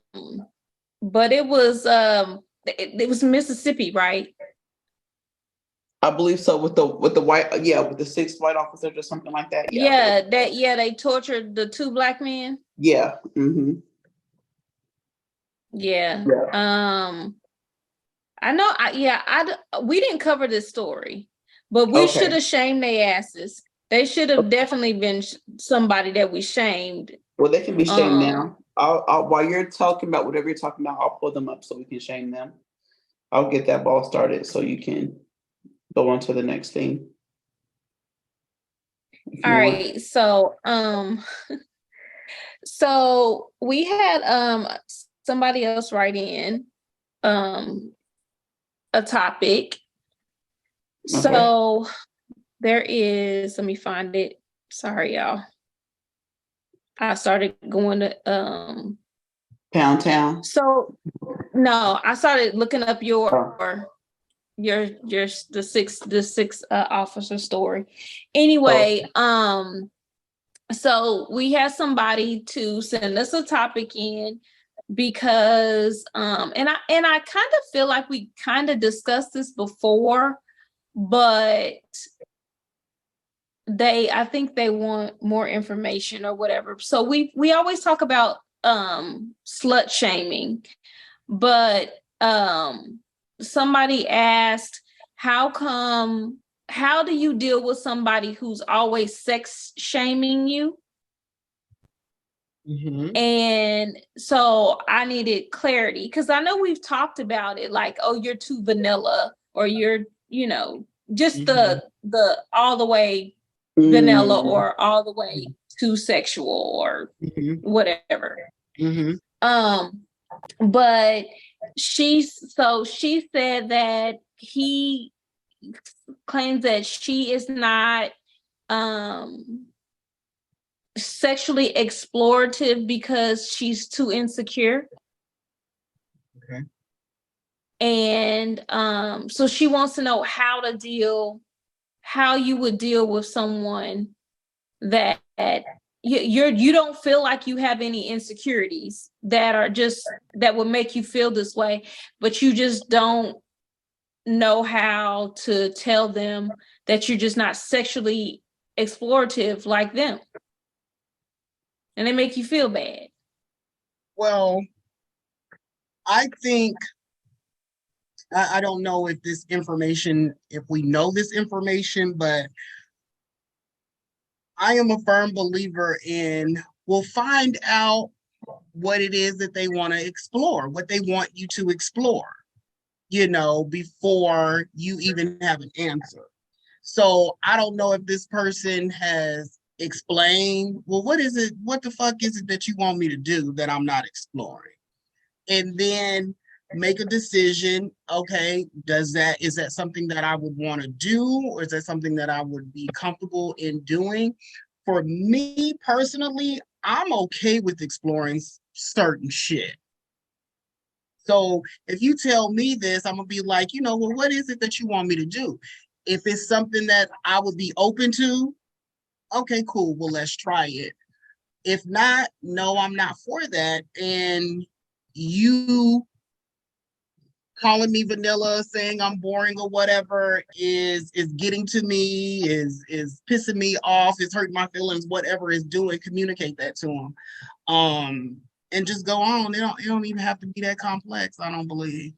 it was Mississippi, right? I believe so. With the white, with the 6 white officers or something like that. They tortured the 2 black men. Yeah. Yeah. I know. We didn't cover this story, but we should have shamed their asses. They should have definitely been somebody that we shamed Well, they can be shamed now. I'll while you're talking about whatever you're talking about, I'll pull them up so we can shame them. I'll get that ball started so you can go on to the next thing. All right. So so we had somebody else write in a topic. Okay. So there is, let me find it. Sorry, y'all. I started going to Pound Town. So no, I started looking up the six officer story. Anyway, so we had somebody to send us a topic in because and I kind of feel like we kind of discussed this before, but I think they want more information or whatever. So we always talk about slut shaming, but somebody asked, how do you deal with somebody who's always sex shaming you? Mm-hmm. And so I needed clarity because I know we've talked about it, like, oh, you're too vanilla, or you're, just the all the way vanilla, or all the way too sexual, or whatever. But she said that he claims that she is not sexually explorative because she's too insecure. Okay. And so she wants to know how you would deal with someone that you don't feel like you have any insecurities that would make you feel this way, but you just don't know how to tell them that you're just not sexually explorative like them. And they make you feel bad. Well, I think, I don't know if we know this information, but I am a firm believer in, we'll find out what it is that they want to explore, what they want you to explore, before you even have an answer. So I don't know if this person has explained, well, what the fuck is it that you want me to do that I'm not exploring? And then make a decision. Okay, is that something that I would want to do, or is that something that I would be comfortable in doing? For me personally, I'm okay with exploring certain shit. So if you tell me this, I'm gonna be like, well, what is it that you want me to do? If it's something that I would be open to, okay, cool. Well, let's try it. If not, no, I'm not for that. And you calling me vanilla, saying I'm boring or whatever is getting to me, is pissing me off, is hurting my feelings, whatever is doing, communicate that to them. And just go on. It don't even have to be that complex, I don't believe.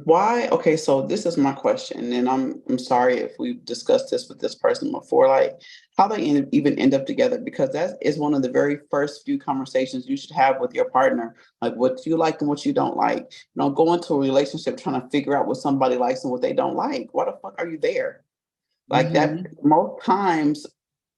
Why? Okay, so this is my question, and I'm sorry if we've discussed this with this person before, like how they even end up together, because that is one of the very first few conversations you should have with your partner, like what you like and what you don't like. Go into a relationship trying to figure out what somebody likes and what they don't like. Why the fuck are you there? Like that most times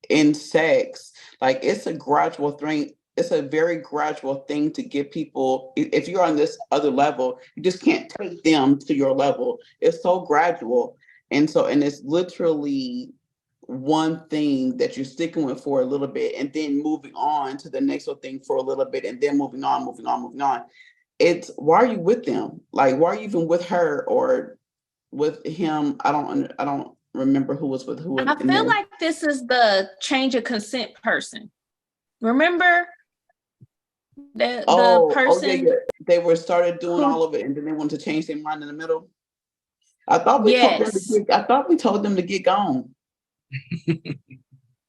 in sex, like it's a gradual thing. It's a very gradual thing to get people. If you're on this other level, you just can't take them to your level. It's so gradual. And it's literally one thing that you're sticking with for a little bit and then moving on to the next thing for a little bit and then moving on. It's, why are you with them? Like, why are you even with her or with him? I don't remember who was with who. I feel like this is the change of consent person. Remember? The person they were started doing all of it and then they wanted to change their mind in the middle. I thought we told them to get gone.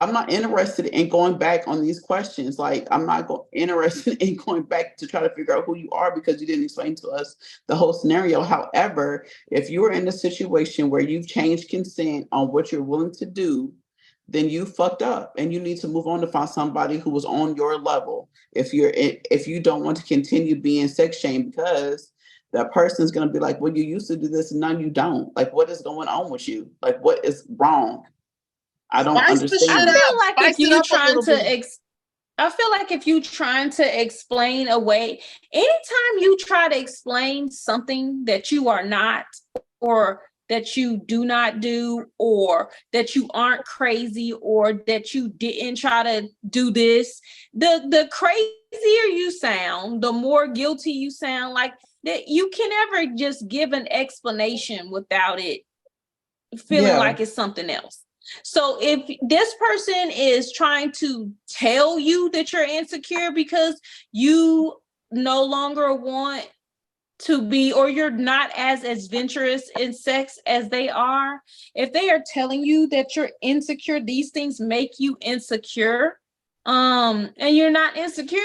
I'm not interested in going back on these questions. Like, I'm not interested in going back to try to figure out who you are because you didn't explain to us the whole scenario. However, if you're in a situation where you've changed consent on what you're willing to do, then you fucked up and you need to move on to find somebody who was on your level. If you don't want to continue being sex shamed, because that person's going to be like, well, you used to do this and now you don't. Like, what is going on with you? Like, what is wrong? I don't understand. I feel like if you trying to I feel like if you trying to explain away, anytime you try to explain something that you are not, or that you do not do, or that you aren't crazy, or that you didn't try to do this, the crazier you sound, the more guilty you sound. Like that, you can never just give an explanation without it feeling like it's something else. So if this person is trying to tell you that you're insecure because you no longer want to be, or you're not as adventurous in sex as they are, if they are telling you that you're insecure, these things make you insecure, and you're not insecure,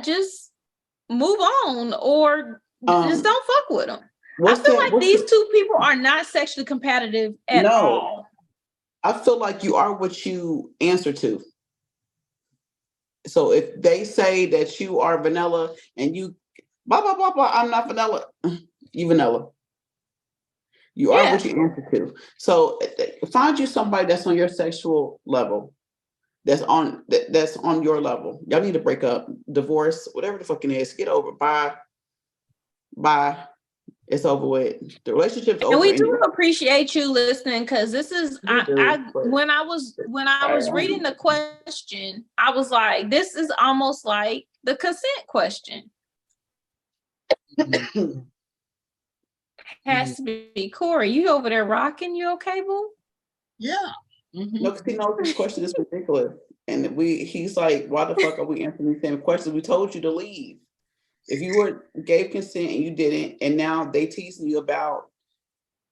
just move on, or just don't fuck with them. I feel like these two people are not sexually competitive at all. I feel like you are what you answer to. So if they say that you are vanilla and you blah blah blah blah, I'm not vanilla. You vanilla. You are what you answer to. So find you somebody that's on your sexual level, that's on your level. Y'all need to break up, divorce, whatever the fucking is. Get over. Bye. It's over with. The relationship's over. And we do appreciate you listening, because this is when I was reading the question, I was like, this is almost like the consent question. Has to be. Corey, you over there rocking? You okay, boo? Yeah. Mm-hmm. No, because he knows this question is ridiculous. And he's like, why the fuck are we answering the same questions? We told you to leave. If you gave consent and you didn't, and now they teasing you about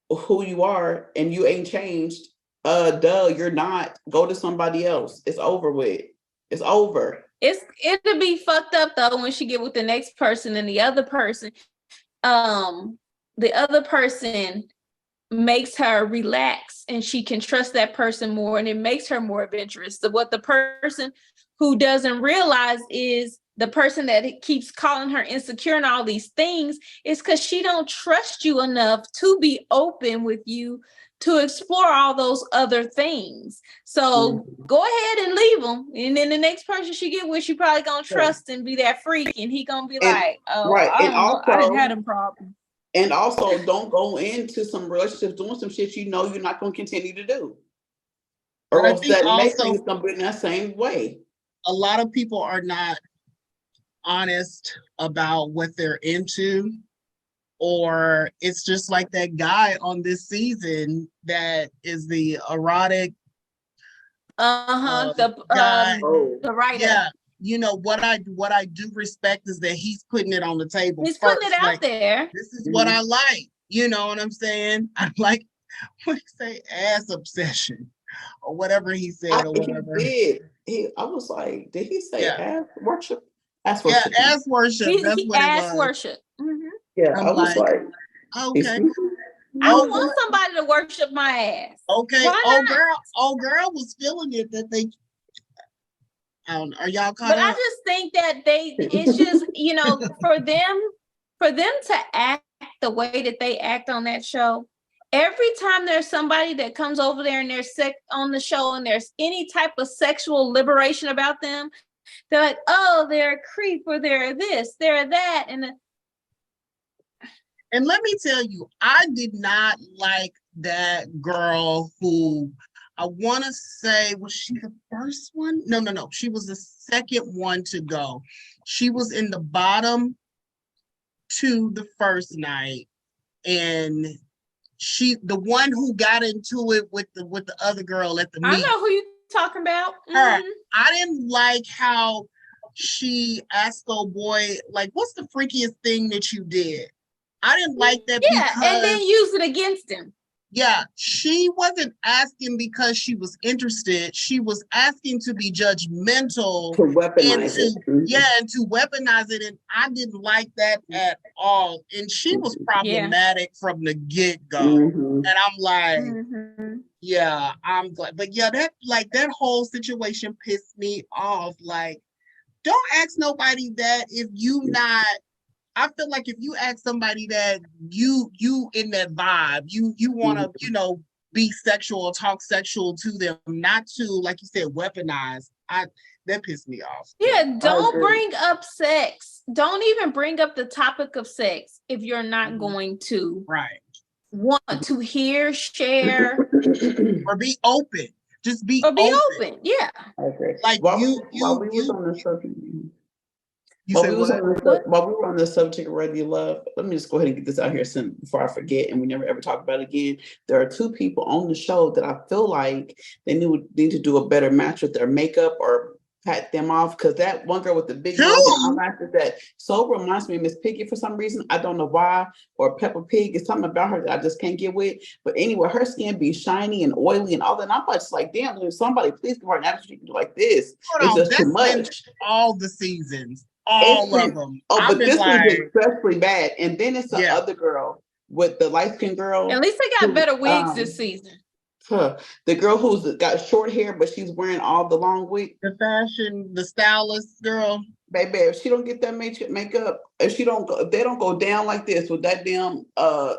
who you are and you ain't changed, you're not. Go to somebody else. It's over with. It's over. It'll be fucked up though when she get with the next person and the other person makes her relax and she can trust that person more, and it makes her more adventurous. So what the person who doesn't realize is the person that keeps calling her insecure and all these things is because she don't trust you enough to be open with you to explore all those other things. So go ahead and leave them. And then the next person she get with, she probably gonna trust and be that freak. And he gonna be like, oh, right. I didn't have them problems. And also don't go into some relationships doing some shit you know you're not gonna continue to do. Or else that next thing is gonna be in that same way. A lot of people are not honest about what they're into, or it's just like that guy on this season that is the erotic the writer. Yeah, you know what I do respect is that he's putting it on the table. He's putting it out there. This is what I like. You know what I'm saying? I like what he say, ass obsession or whatever he said. He did. I was like, did he say ass worship? Ass worship. Yeah, ass worship. That's what ass it was. Worship. Mm-hmm. Yeah, I was like, okay. I want somebody to worship my ass. Okay. Old girl was feeling it that they. I don't know. Are y'all caught up? But I just think that it's just, for them to act the way that they act on that show. Every time there's somebody that comes over there and they're on the show and there's any type of sexual liberation about them, they're like, oh, they're a creep, or they're this, they're that. And let me tell you, I did not like that girl who, I want to say, was she the first one? No. She was the second one to go. She was in the bottom two the first night. And she, the one who got into it with the other girl at the meet. I know who you're talking about. Her. I didn't like how she asked old boy, like, what's the freakiest thing that you did? I didn't like that. Yeah, and then use it against him. Yeah, she wasn't asking because she was interested. She was asking to be judgmental To weaponize and it. to weaponize it. And I didn't like that at all. And she was problematic from the get-go. And I'm like, yeah, I'm glad. But yeah, that whole situation pissed me off. Like, don't ask nobody that if you not. I feel like if you ask somebody that you in that vibe, you want to, be sexual or talk sexual to them, not to, like you said, weaponize. That pissed me off. Yeah, don't bring up sex. Don't even bring up the topic of sex if you're not going to want to hear, share, or be open. Just be open. Yeah. I agree. Like while we was on the subject. While we were on the subject of ready love, let me just go ahead and get this out here soon before I forget and we never ever talk about it again. There are two people on the show that I feel like they need to do a better match with their makeup or pat them off, because that one girl with the big nose and eyelashes that so reminds me of Miss Piggy for some reason. I don't know why. Or Peppa Pig. It's something about her that I just can't get with. But anyway, her skin be shiny and oily and all that. And I'm just like, damn, somebody please give her an attitude she can do like this. It's just too much. All the seasons. All of them. Oh, but this one is especially bad. And then it's the other girl with the light-skinned girl. At least they got better wigs this season. The girl who's got short hair, but she's wearing all the long wigs. The stylist girl. Baby, if she don't get that makeup, if they don't go down like this with that damn I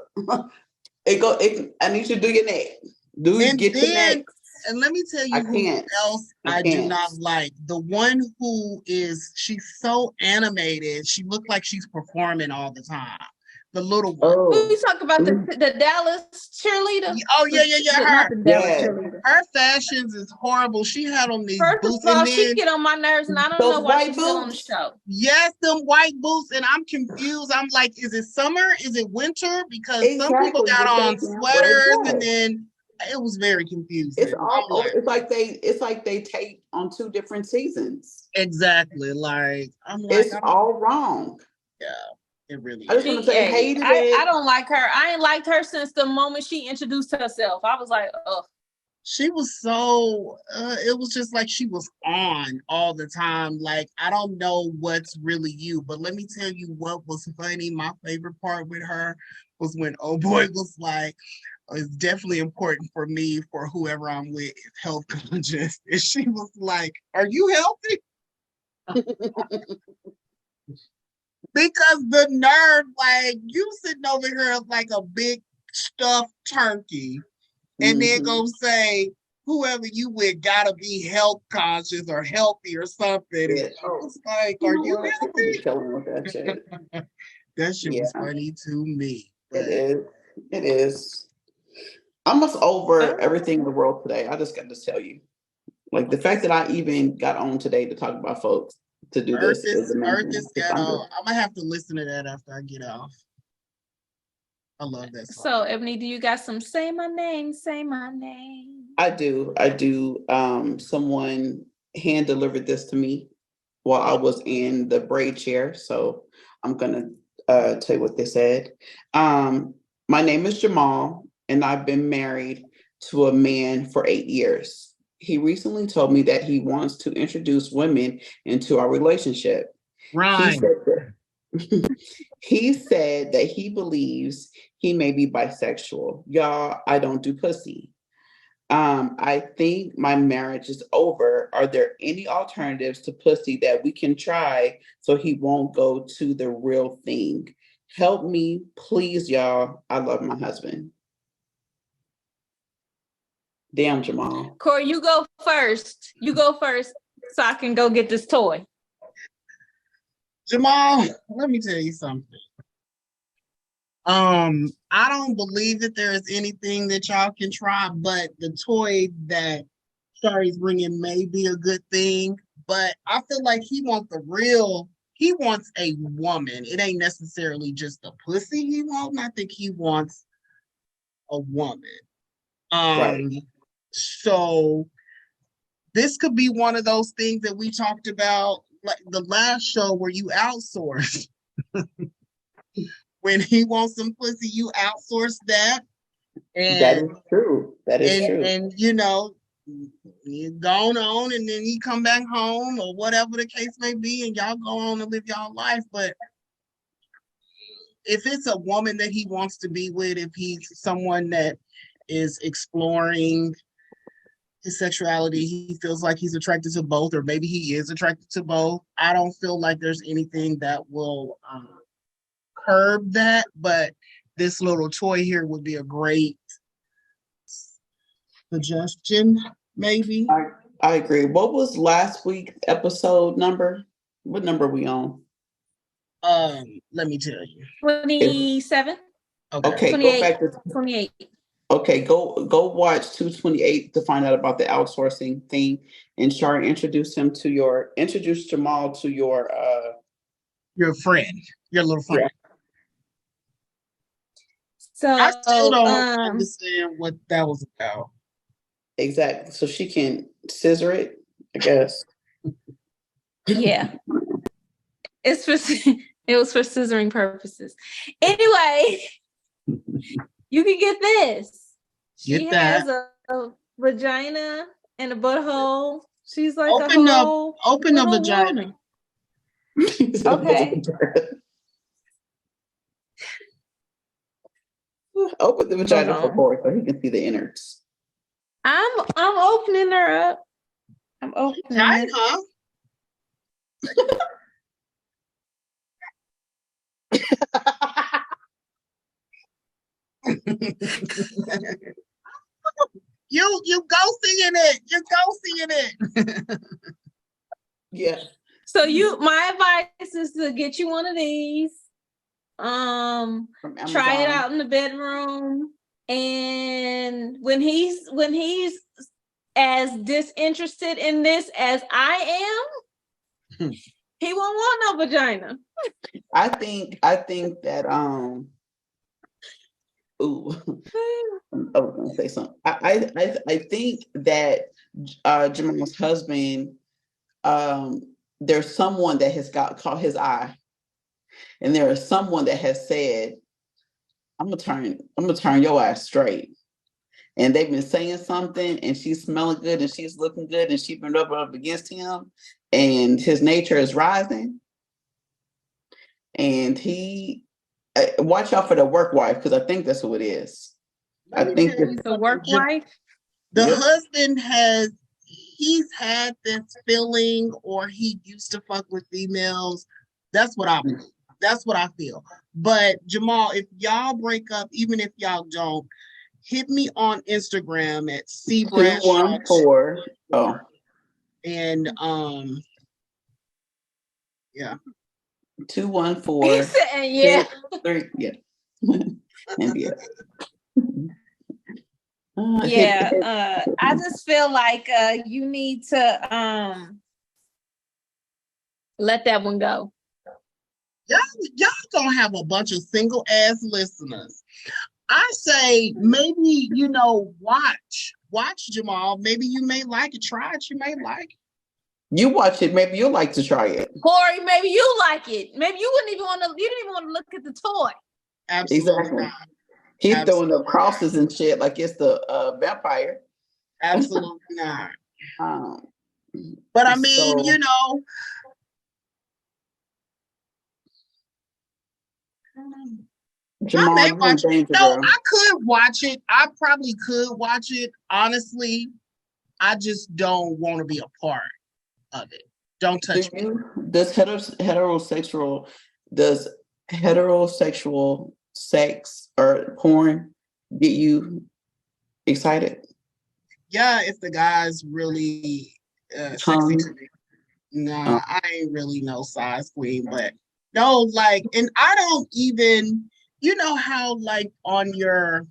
need you to do your neck. Get your neck. And let me tell you who else I do not like. The one she's so animated. She looked like she's performing all the time. The little one. Oh. You talk about the Dallas cheerleader? Oh, yeah. Her fashions is horrible. She had on these boots. First of all, she get on my nerves, and I don't know why she's still on the show. Yes, them white boots, and I'm confused. I'm like, is it summer? Is it winter? Because some people got on sweaters, and then it was very confusing. It's like they taped on two different seasons. Exactly. It's all wrong. Yeah, it really. I just want to say, hated it. I don't like her. I ain't liked her since the moment she introduced herself. I was like, ugh. She was so. It was just like she was on all the time. Like, I don't know what's really you, but let me tell you what was funny. My favorite part with her was when Oh Boy was like, it's definitely important for me, for whoever I'm with, is health conscious. And she was like, are you healthy? Because the nerve, like, you sitting over here like a big stuffed turkey, and then go say, whoever you with gotta be health conscious or healthy or something. Yeah. I was like, are you healthy? That shit, that shit was funny to me. But it is. I'm just over everything in the world today. I just got to tell you. Like, the fact that I even got on today to talk about folks to do this is amazing. I'm gonna have to listen to that after I get off. I love that song. So, Ebony, do you got some say my name? I do. Someone hand delivered this to me while I was in the braid chair. So I'm gonna tell you what they said. My name is Jamal, and I've been married to a man for 8 years. He recently told me that he wants to introduce women into our relationship. Right. He said that he believes he may be bisexual. Y'all, I don't do pussy. I think my marriage is over. Are there any alternatives to pussy that we can try so he won't go to the real thing? Help me, please, y'all. I love my husband. Damn, Jamal. Corey, you go first. So I can go get this toy. Jamal, let me tell you something. I don't believe that there is anything that y'all can try, but the toy that Shari's bringing may be a good thing. But I feel like he wants a woman. It ain't necessarily just a pussy he wants. I think he wants a woman. Right. So this could be one of those things that we talked about, like the last show where you outsource. When he wants some pussy, you outsource that. That is And true. That is true. and you know, you gone on and then you come back home or whatever the case may be, and y'all go on and live y'all life. But if it's a woman that he wants to be with, if he's someone that is exploring his sexuality, he feels like he's attracted to both, or maybe he is attracted to both. I don't feel like there's anything that will curb that, but this little toy here would be a great suggestion, maybe. I agree. What was last week's episode number? What number are we on? Let me tell you. 27. Okay, 28, go back to 28. Okay, go watch 228 to find out about the outsourcing thing, and Shari, introduce Jamal to your friend, your little friend. Yeah. So I still don't understand what that was about. Exactly. So she can scissor it, I guess. Yeah. It was for scissoring purposes. Anyway, you can get this. She has a vagina and a butthole. She's like open the vagina. Okay. Open the vagina for Corry so he can see the innards. I'm opening her up. I'm opening it. Huh? You go seeing it. You go seeing it. Yeah. So my advice is to get you one of these. Try it out in the bedroom. And when he's as disinterested in this as I am, he won't want no vagina. I think that ooh, I was gonna say something. I think that Jamal's husband, there's someone that has caught his eye, and there is someone that has said, I'm gonna turn your ass straight. And they've been saying something, and she's smelling good, and she's looking good, and she's been up against him, and his nature is rising. And he watch out for the work wife, because I think that's who it is. I think it's the work wife. The husband he's had this feeling, or he used to fuck with females. That's what I feel. But Jamal, if y'all break up, even if y'all don't, hit me on Instagram at cbradshaw. Oh. And yeah. 214. Yeah. 3, yeah. And yeah. I just feel like you need to let that one go. Y'all gonna have a bunch of single ass listeners. I say maybe, watch Jamal. Maybe you may like it. Try it. You may like it. You watch it. Maybe you'll like to try it. Corry, maybe you like it. Maybe you didn't even want to look at the toy. Absolutely Exactly. not. He's throwing up crosses and shit like it's the vampire. Absolutely not. But I mean, Jamal, I may watch it. No, I could watch it. I probably could watch it. Honestly, I just don't want to be a part of it. Don't touch me. Does heterosexual sex or porn get you excited? Yeah, if the guy's really sexy to me. Nah, I ain't really no size queen, but no, and I don't even, how on your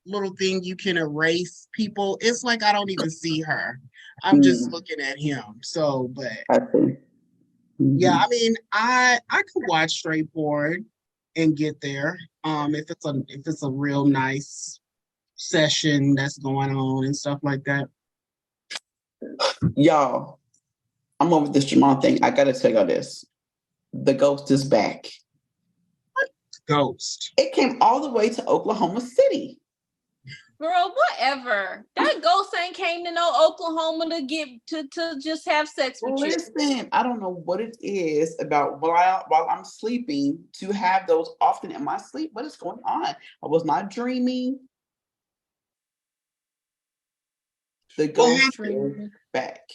little thing you can erase people. It's like I don't even see her. I'm just looking at him. So, but I see. Yeah, I mean, I could watch straight porn and get there. If it's a real nice session that's going on and stuff like that. Y'all, I'm over this Jamal thing. I gotta tell y'all this. The ghost is back. What ghost? It came all the way to Oklahoma City. Girl, whatever. That ghost ain't came to no Oklahoma to just have sex with you. Listen, I don't know what it is about while I'm sleeping to have those often in my sleep. What is going on? I was not dreaming. The ghost is back.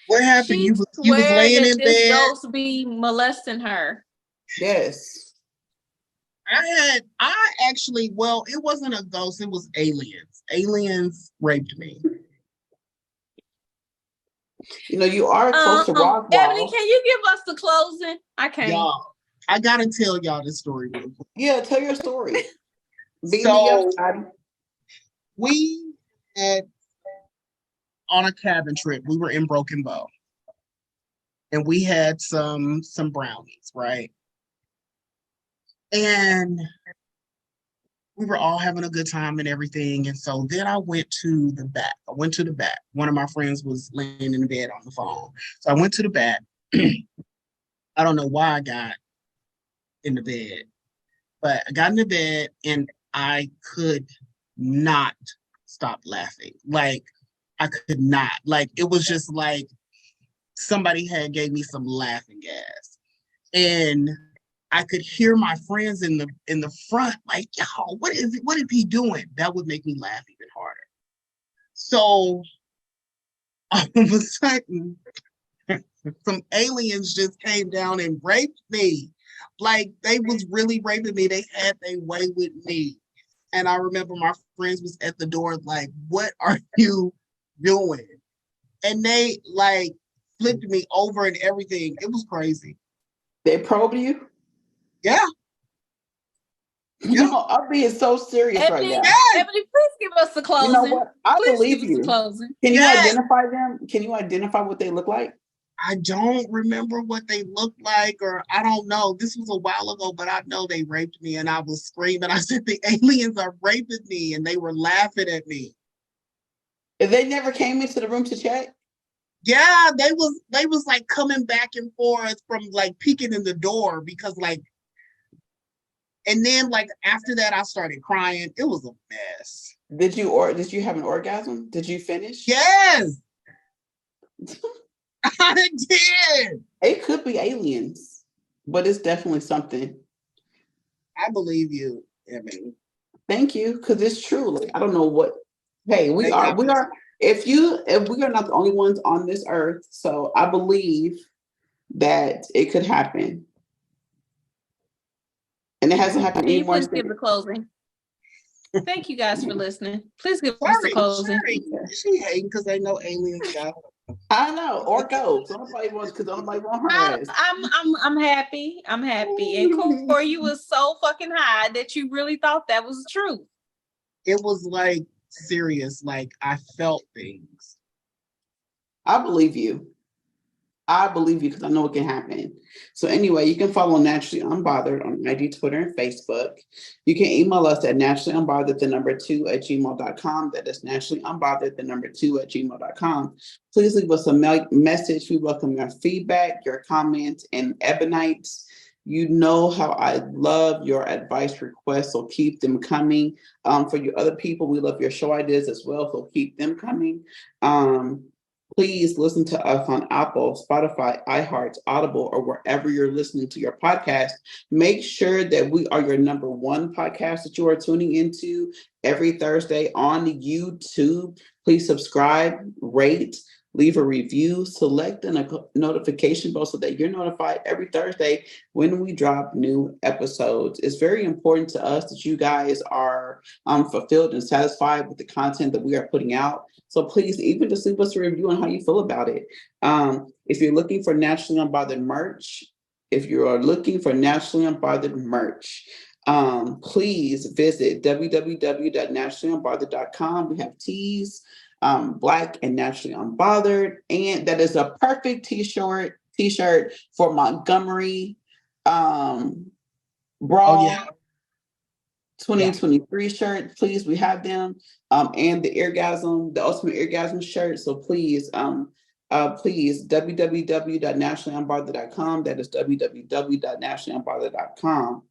What happened? She You was swear laying that in this bed. ghost be molesting her. Yes. I actually, well, it wasn't a ghost, it was aliens. Aliens raped me. You know, you are close to Roswell. Ebony, can you give us the closing? I can't. Y'all, I gotta tell y'all this story real quick. Yeah, tell your story. So we had on a cabin trip, we were in Broken Bow. And we had some brownies, right? And we were all having a good time and everything. And so then I went to the back. One of my friends was laying in the bed on the phone. So I went to the back. I don't know why I got in the bed, but I got in the bed and I could not stop laughing. Like, I could not. Like, it was just like somebody had gave me some laughing gas. And I could hear my friends in the front, like, yo, what is he doing? That would make me laugh even harder. So all of a sudden, some aliens just came down and raped me. Like, they was really raping me. They had their way with me. And I remember my friends was at the door like, what are you doing? And they like flipped me over and everything. It was crazy. They probed you? Yeah. You know, I'm being so serious right now. Ebony, please give us the closing. You know what? I please believe give you. Us the closing. Can you identify them? Can you identify what they look like? I don't remember what they looked like, or I don't know. This was a while ago, but I know they raped me and I was screaming. I said, the aliens are raping me, and they were laughing at me. And they never came into the room to check? Yeah, they was like coming back and forth from like peeking in the door because like, and then like after that I started crying. It was a mess. Did you have an orgasm? Did you finish? Yes. I did. It could be aliens, but it's definitely something. I believe you, Ebony. Thank you, because it's true. Like, I don't know what. Hey, we are. If we are not the only ones on this earth, so I believe that it could happen, and it hasn't happened anymore. Please give the closing. Thank you guys for listening. Please give us the closing. She hating because they know aliens got her. I know, or ghosts. Nobody wants her ass. I'm happy. I'm happy. And Corry, you was so fucking high that you really thought that was the truth. It was like serious. Like, I felt things. I believe you. Because I know it can happen. So anyway, you can follow Naturally Unbothered on IG, Twitter, and Facebook. You can email us at naturallyunbothered2@gmail.com. That is naturallyunbothered2@gmail.com. Please leave us a message. We welcome your feedback, your comments, and Ebonites. You know how I love your advice requests, so keep them coming. For you other people, we love your show ideas as well, so keep them coming. Please listen to us on Apple, Spotify, iHeart, Audible, or wherever you're listening to your podcast. Make sure that we are your number one podcast that you are tuning into every Thursday on YouTube. Please subscribe, rate, leave a review, select a notification bell so that you're notified every Thursday when we drop new episodes. It's very important to us that you guys are fulfilled and satisfied with the content that we are putting out. So please, even just leave us a review on how you feel about it. If you're looking for Naturally Unbothered merch, please visit www.naturallyunbothered.com. We have tees, Black and Naturally Unbothered, and that is a perfect t-shirt for Montgomery brawl. Oh, yeah. 2023 shirt, please. We have them, and the ultimate orgasm shirt. So please, www.naturallyunbothered.com. That is www.naturallyunbothered.com.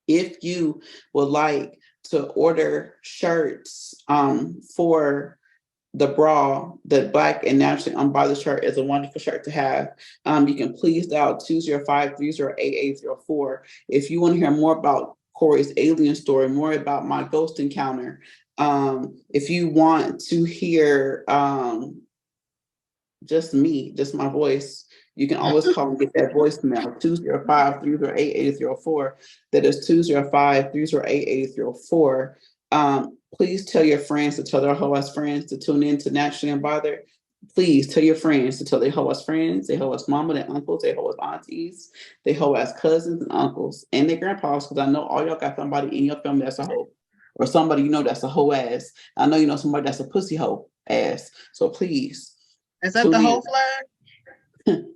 If you would like to order shirts for the brawl. The Black and Naturally Unbothered shirt is a wonderful shirt to have. You can please dial 205-308-8804 if you want to hear more about Corry's alien story, more about my ghost encounter. If you want to hear just me, just my voice, you can always call and get that voicemail, 205-308-8804. That is 205-308-8804. Please tell your friends to tell their whole ass friends to tune in to Naturally Unbothered. Please tell your friends to tell their whole ass friends, their whole ass mama, their uncles, their whole ass aunties, their whole ass cousins and uncles, and their grandpas, because I know all y'all got somebody in your family that's a hoe, or somebody you know that's a hoe ass. I know you know somebody that's a pussy hoe ass. So please. Is that the whole flag?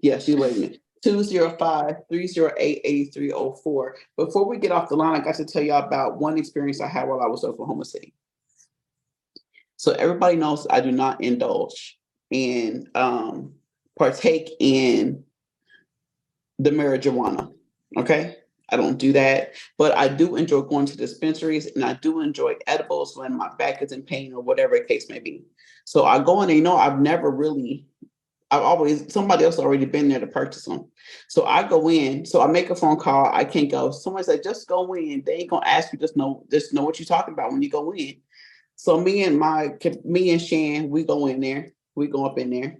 Yeah, she's waiting. 205-308-8304. Before we get off the line, I got to tell y'all about one experience I had while I was in Oklahoma City. So everybody knows I do not indulge and partake in the marijuana. Okay? I don't do that, but I do enjoy going to dispensaries, and I do enjoy edibles when my back is in pain or whatever the case may be. So I go in and I've always, somebody else already been there to purchase them. So I go in, so I make a phone call. I can't go. Somebody said, just go in. They ain't gonna ask you, just know what you're talking about when you go in. So me and Shan, we go in there, we go up in there,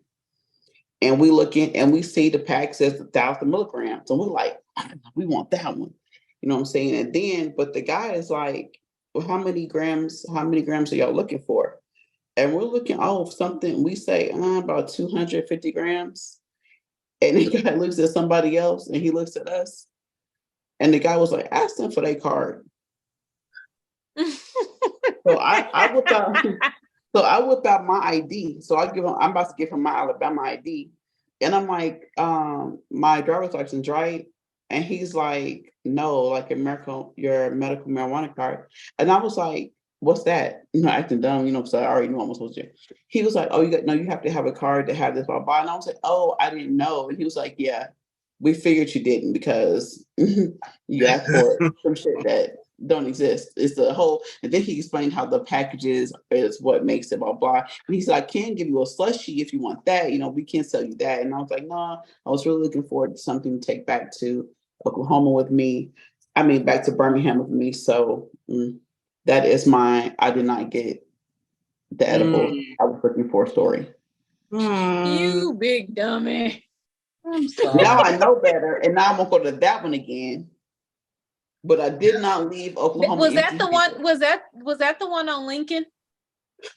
and we look in and we see the pack says 1,000 milligrams. And we're like, we want that one. You know what I'm saying? And then, but the guy is like, well, how many grams are y'all looking for? And we're looking, something, we say about 250 grams. And the guy looks at somebody else and he looks at us. And the guy was like, ask them for their card. So I whip out my ID. So I'm about to give him my Alabama ID. And I'm like, my driver's license, right? And he's like, no, like your medical marijuana card. And I was like, what's that? Acting dumb, so I already knew what I'm supposed to do. He was like, you have to have a card to have this, blah, blah. And I was like, oh, I didn't know. And he was like, yeah, we figured you didn't because you asked for some shit that don't exist. It's the whole, and then he explained how the packages is what makes it, blah, blah. And he said, I can give you a slushie if you want that. We can sell you that. And I was like, no, I was really looking forward to something to take back to Oklahoma with me. Back to Birmingham with me. So that is I did not get the edible I was looking for story. You big dummy. I'm sorry. Now I know better, and now I'm gonna go to that one again. But I did not leave Oklahoma. Was that the one? Was that the one on Lincoln?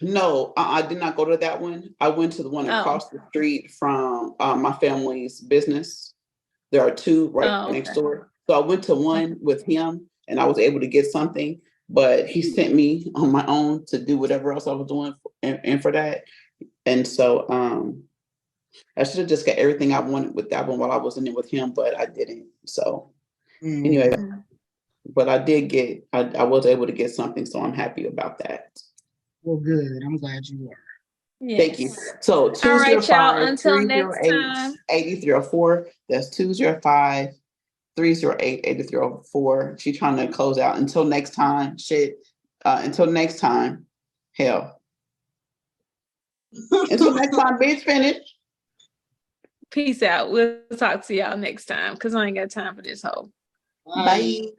No, I did not go to that one. I went to the one across the street from my family's business. There are two next door. So I went to one with him, and I was able to get something. But he sent me on my own to do whatever else I was doing and for that. And so I should have just got everything I wanted with that one while I was in it with him, but I didn't. So anyway, but I did I was able to get something, so I'm happy about that. Well, good. I'm glad you were. Yes. Thank you. So 205-308-8304. That's 205-308-8304. She's trying to close out. Until next time, until next time, hell. Until next time, bitch, finish. Peace out. We'll talk to y'all next time because I ain't got time for this whole. Bye.